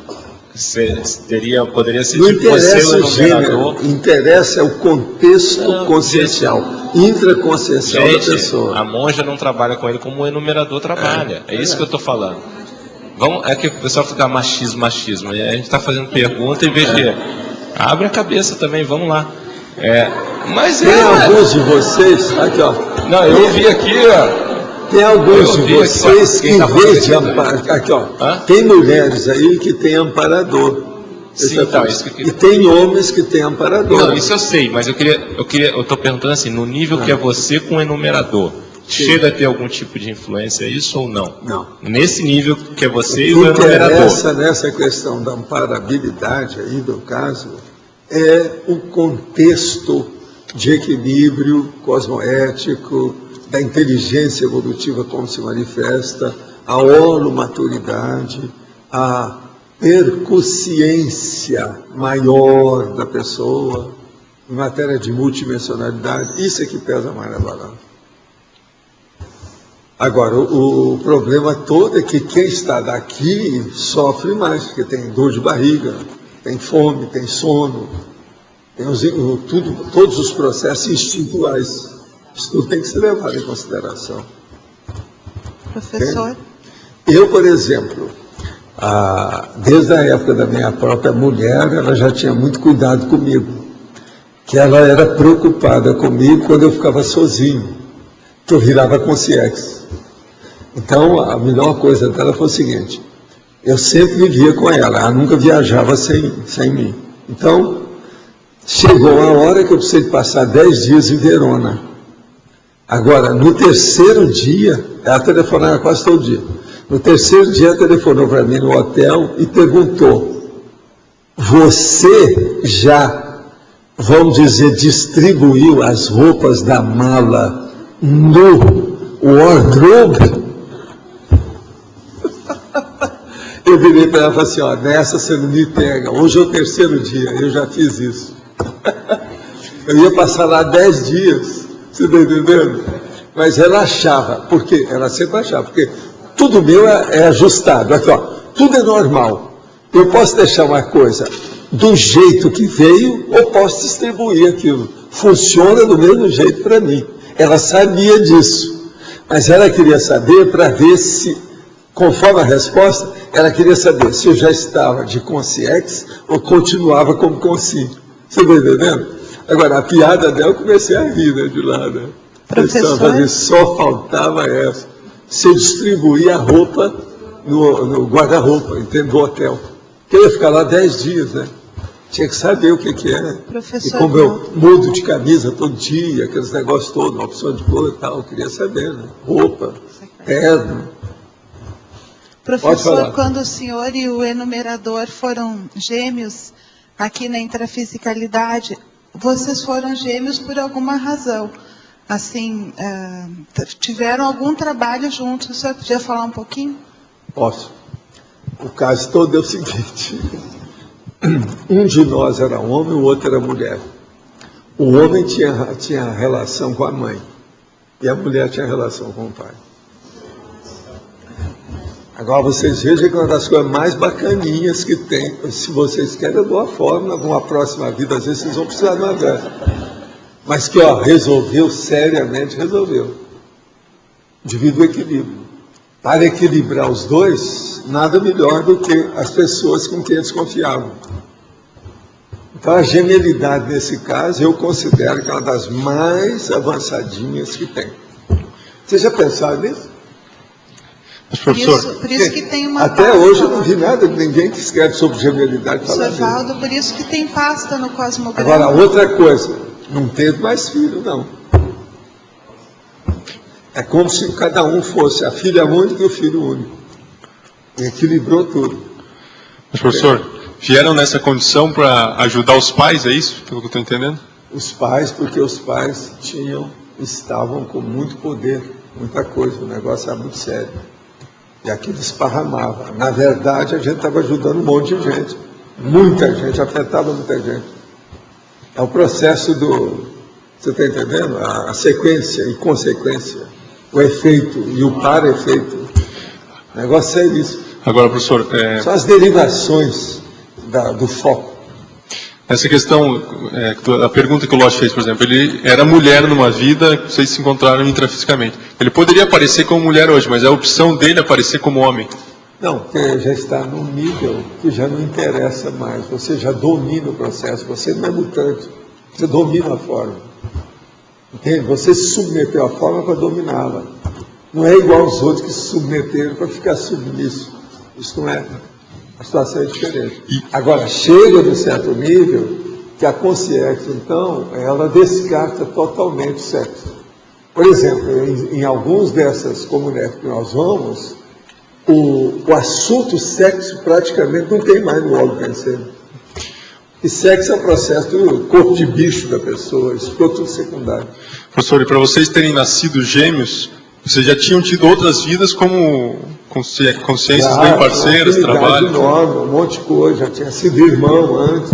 Poderia ser não tipo você o enumerador. Interessa o contexto consciencial, intraconsciencial da pessoa. A monja não trabalha com ele como o enumerador trabalha. É isso que eu estou falando. É que o pessoal fica machismo. E a gente está fazendo pergunta em vez de... Abre a cabeça também, vamos lá. Tem alguns de vocês... Aqui, ó. Não, eu ouvi aqui, ó. Tem alguns de vocês que, em vez de amparar... Aqui, ó. Tem mulheres aí que têm amparador. Sim, então, isso que eu queria... E tem homens que têm amparador. Não, isso eu sei, mas eu estou perguntando assim, no nível que é você com o enumerador, chega a ter algum tipo de influência isso ou não? Não. Nesse nível que é você e o enumerador. Interessa nessa questão da amparabilidade aí do caso, é o contexto de equilíbrio cosmoético, da inteligência evolutiva como se manifesta, a holomaturidade, a percussiência maior da pessoa, em matéria de multidimensionalidade, isso é que pesa mais na balança. Agora, o problema todo é que quem está daqui sofre mais, porque tem dor de barriga, tem fome, tem sono, tem todos os processos instintuais. Isso tudo tem que ser levado em consideração. Professor? Eu, por exemplo, desde a época da minha própria mulher, ela já tinha muito cuidado comigo, que ela era preocupada comigo quando eu ficava sozinho, que eu virava consciência. Então, a melhor coisa dela foi o seguinte, eu sempre vivia com ela nunca viajava sem mim. Então, chegou a hora que eu precisei passar 10 dias em Verona. Agora, no terceiro dia, ela telefonava quase todo dia. No terceiro dia, ela telefonou para mim no hotel e perguntou, você já, vamos dizer, distribuiu as roupas da mala no wardrobe? Eu virei para ela e falei assim, ó, nessa você não me pega, hoje é o terceiro dia, eu já fiz isso. Eu ia passar lá 10 dias, você está entendendo? Mas ela achava, porque ela sempre achava, porque tudo meu é ajustado, aqui ó, tudo é normal. Eu posso deixar uma coisa do jeito que veio, ou posso distribuir aquilo. Funciona do mesmo jeito para mim. Ela sabia disso, mas ela queria saber para ver se, conforme a resposta, ela queria saber se eu já estava de consciência ou continuava como consciente. Você está entendendo? Agora, a piada dela, eu comecei a rir, né, de lá, né? Professor? Só faltava essa. Se eu distribuir a roupa no guarda-roupa, entendeu? Do hotel. Porque eu ia ficar lá 10 dias, né? Tinha que saber o que é. Professor, e como eu mudo de camisa todo dia, aqueles negócios todos, uma opção de cor e tal, eu queria saber, né? Roupa, terno. Professor, quando o senhor e o enumerador foram gêmeos aqui na intrafisicalidade, vocês foram gêmeos por alguma razão. Assim, tiveram algum trabalho juntos. O senhor podia falar um pouquinho? Posso. O caso todo é o seguinte. Um de nós era homem, o outro era mulher. O homem tinha relação com a mãe. E a mulher tinha relação com o pai. Agora vocês vejam que uma das coisas mais bacaninhas que tem, se vocês querem, eu dou a fórmula, numa próxima vida, às vezes vocês vão precisar de uma dessa. Mas que, ó, resolveu, seriamente resolveu. Divide o equilíbrio. Para equilibrar os dois, nada melhor do que as pessoas com quem eles confiavam. Então, a genialidade nesse caso, eu considero que é uma das mais avançadinhas que tem. Vocês já pensaram nisso? Mas, professor, por isso que tem uma até pasta, hoje eu não vi nada de ninguém que escreve sobre genialidade. Professor Valdo, por isso que tem pasta no cosmograma. Agora, outra coisa, não teve mais filho, não. É como se cada um fosse a filha única e o filho único. E equilibrou tudo. Mas, professor, vieram nessa condição para ajudar os pais, é isso? Pelo que eu estou entendendo? Os pais, porque os pais estavam com muito poder, muita coisa, o negócio era muito sério. E aquilo esparramava. Na verdade, a gente estava ajudando um monte de gente. Muita gente, afetava muita gente. É o processo do... Você está entendendo? A sequência e consequência. O efeito e o para-efeito. O negócio é isso. Agora, professor... São as derivações do foco. Essa questão, a pergunta que o Lodge fez, por exemplo, ele era mulher numa vida, vocês se encontraram intrafisicamente. Ele poderia aparecer como mulher hoje, mas é a opção dele aparecer como homem. Não, porque já está num nível que já não interessa mais. Você já domina o processo, você não é mutante, você domina a forma. Entende? Você se submeteu à forma para dominá-la. Não é igual aos outros que se submeteram para ficar submisso. Isso não é. A situação é diferente. Agora, chega de um certo nível que a consciência, então, ela descarta totalmente o sexo. Por exemplo, em alguns dessas comunidades que nós vamos, o assunto sexo praticamente não tem mais no óleo pensando. E sexo é o processo do corpo de bicho da pessoa, isso ficou tudo secundário. Professor, e para vocês terem nascido gêmeos, vocês já tinham tido outras vidas como consciências bem parceiras, trabalho? Enorme, um monte de coisa, já tinha sido irmão antes.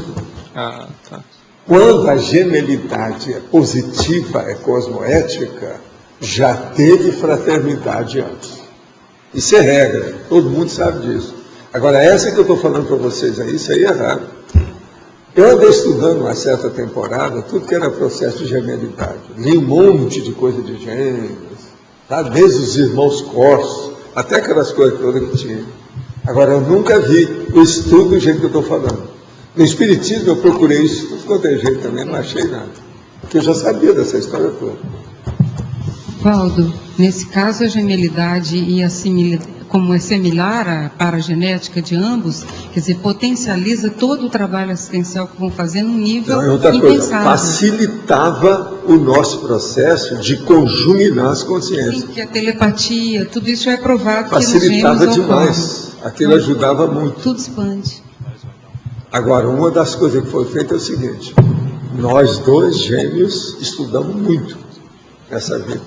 Ah, tá. Quando a gemelidade é positiva, é cosmoética, já teve fraternidade antes. Isso é regra, todo mundo sabe disso. Agora, essa que eu estou falando para vocês aí, isso aí é raro. Eu andei estudando uma certa temporada, tudo que era processo de gemelidade. Li um monte de coisa de gêmeos, tá? Desde os irmãos Corsos, até aquelas coisas todas que tinha. Agora, eu nunca vi o estudo do jeito que eu estou falando. No Espiritismo, eu procurei isso, tudo quanto é jeito também, não achei nada. Porque eu já sabia dessa história toda. Valdo, nesse caso a gemelidade e como é similar à paragenética de ambos, quer dizer, potencializa todo o trabalho assistencial que vão fazer num nível impensável. Facilitava o nosso processo de conjuminar as consciências. Sim, que a telepatia, tudo isso é provado facilitava demais. Aquilo ajudava muito. Tudo expande. Agora, uma das coisas que foi feita é o seguinte: nós dois gêmeos estudamos muito nessa vida.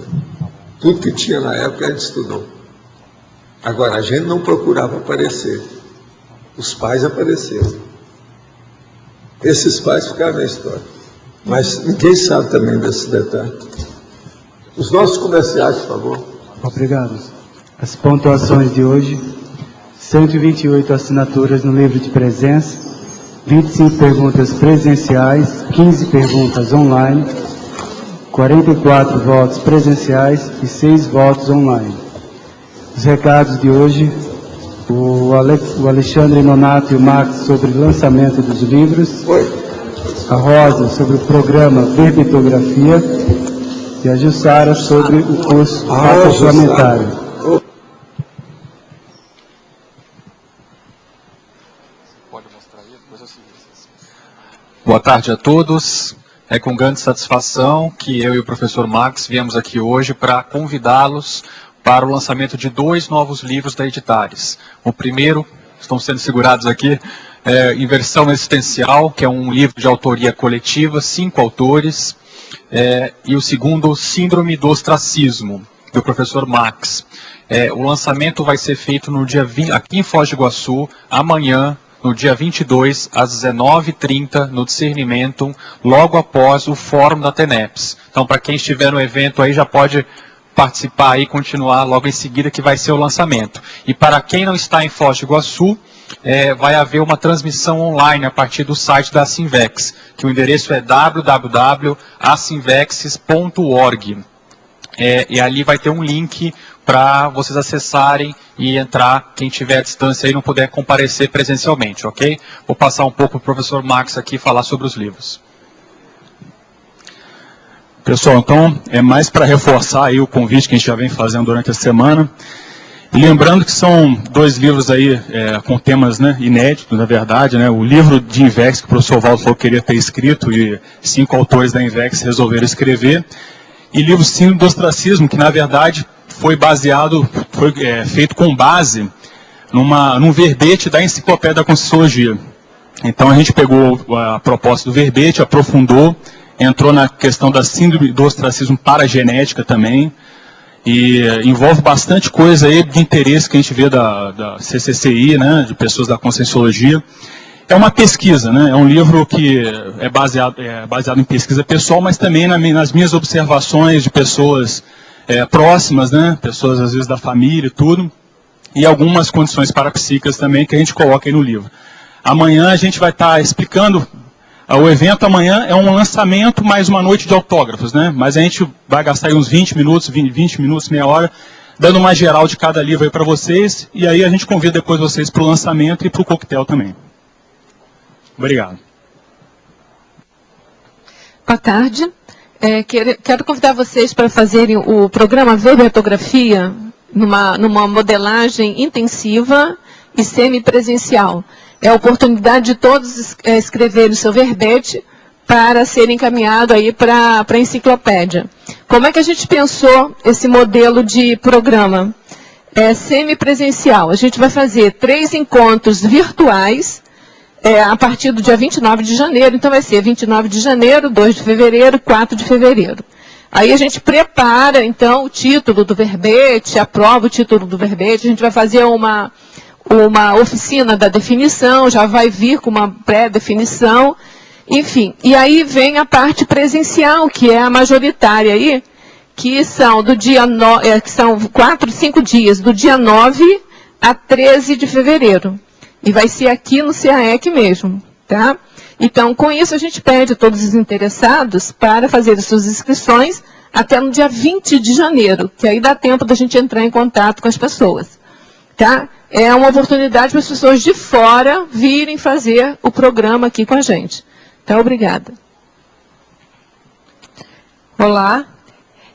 Tudo que tinha na época a gente estudou. Agora, a gente não procurava aparecer. Os pais apareceram. Esses pais ficaram na história. Mas ninguém sabe também desse detalhe. Os nossos comerciais, por favor. Obrigado. As pontuações de hoje: 128 assinaturas no livro de presença, 25 perguntas presenciais, 15 perguntas online, 44 votos presenciais e 6 votos online. Os recados de hoje: o Alexandre Nonato e o Max sobre o lançamento dos livros, a Rosa sobre o programa Verbitografia e a Jussara sobre o curso complementário. Boa tarde a todos. É com grande satisfação que eu e o professor Max viemos aqui hoje para convidá-los para o lançamento de 2 novos livros da Editares. O primeiro, estão sendo segurados aqui, é Inversão Existencial, que é um livro de autoria coletiva, 5 autores, e o segundo, Síndrome do Ostracismo, do professor Max. O lançamento vai ser feito no dia 20, aqui em Foz do Iguaçu, amanhã, no dia 22, às 19h30, no Discernimento, logo após o Fórum da TENEPS. Então, para quem estiver no evento aí, já pode participar e continuar logo em seguida, que vai ser o lançamento. E para quem não está em Foz do Iguaçu, vai haver uma transmissão online a partir do site da Assinvex, que o endereço é www.assinvex.org. E ali vai ter um link para vocês acessarem e entrar, quem tiver à distância e não puder comparecer presencialmente, ok? Vou passar um pouco para o professor Max aqui falar sobre os livros. Pessoal, então, é mais para reforçar aí o convite que a gente já vem fazendo durante a semana. E lembrando que são 2 livros aí com temas, né, inéditos, na verdade, né? O livro de Invex, que o professor Valdo falou que queria ter escrito, e 5 autores da Invex resolveram escrever. e livro Síndrome do Ostracismo, que na verdade foi feito com base num verbete da Enciclopédia da Conscienciologia. Então a gente pegou a proposta do verbete, aprofundou, entrou na questão da síndrome do ostracismo paragenética também, e envolve bastante coisa aí de interesse que a gente vê da CCCI, né, de pessoas da Conscienciologia. É uma pesquisa, né, é um livro que é baseado em pesquisa pessoal, mas também nas minhas observações de pessoas próximas, né, pessoas às vezes da família e tudo, e algumas condições parapsíquicas também que a gente coloca aí no livro. Amanhã a gente vai estar explicando. O evento amanhã é um lançamento mais uma noite de autógrafos, né? Mas a gente vai gastar aí uns 20 minutos, meia hora, dando uma geral de cada livro aí para vocês, e aí a gente convida depois vocês para o lançamento e para o coquetel também. Obrigado. Boa tarde. Quero convidar vocês para fazerem o programa Verbertografia numa modelagem intensiva e semipresencial. É a oportunidade de todos escreverem o seu verbete para ser encaminhado aí para a enciclopédia. Como é que a gente pensou esse modelo de programa? Semipresencial. A gente vai fazer 3 encontros virtuais a partir do dia 29 de janeiro. Então vai ser 29 de janeiro, 2 de fevereiro, 4 de fevereiro. Aí a gente prepara, então, o título do verbete, aprova o título do verbete, a gente vai fazer uma oficina da definição, já vai vir com uma pré-definição, enfim. E aí vem a parte presencial, que é a majoritária aí, que são que são 5 dias, do dia 9 a 13 de fevereiro. E vai ser aqui no CAEC mesmo, tá? Então, com isso, a gente pede a todos os interessados para fazer as suas inscrições até no dia 20 de janeiro, que aí dá tempo da gente entrar em contato com as pessoas, tá? É uma oportunidade para as pessoas de fora virem fazer o programa aqui com a gente. Então, obrigada. Olá,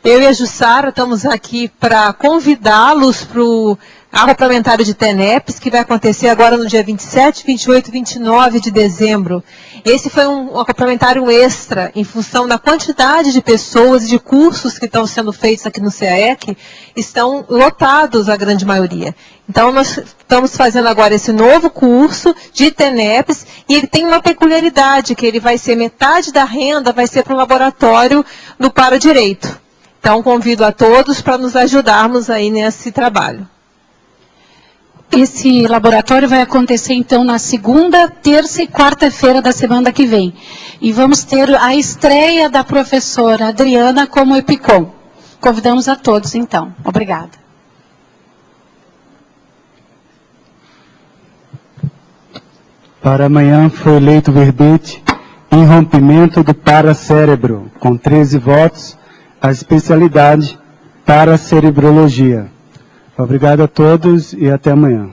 eu e a Jussara estamos aqui para convidá-los para o acoplamentario de TENEPS, que vai acontecer agora no dia 27, 28 e 29 de dezembro. Esse foi um acoplamentario extra, em função da quantidade de pessoas e de cursos que estão sendo feitos aqui no CAEC, estão lotados a grande maioria. Então, nós estamos fazendo agora esse novo curso de TENEPS, e ele tem uma peculiaridade, que ele vai ser metade da renda, vai ser para o laboratório do Paradireito. Então, convido a todos para nos ajudarmos aí nesse trabalho. Esse laboratório vai acontecer, então, na segunda, terça e quarta-feira da semana que vem. E vamos ter a estreia da professora Adriana como EPICOM. Convidamos a todos, então. Obrigada. Para amanhã foi eleito o verbete em rompimento do paracérebro, com 13 votos, a especialidade paracerebrologia. Obrigado a todos e até amanhã.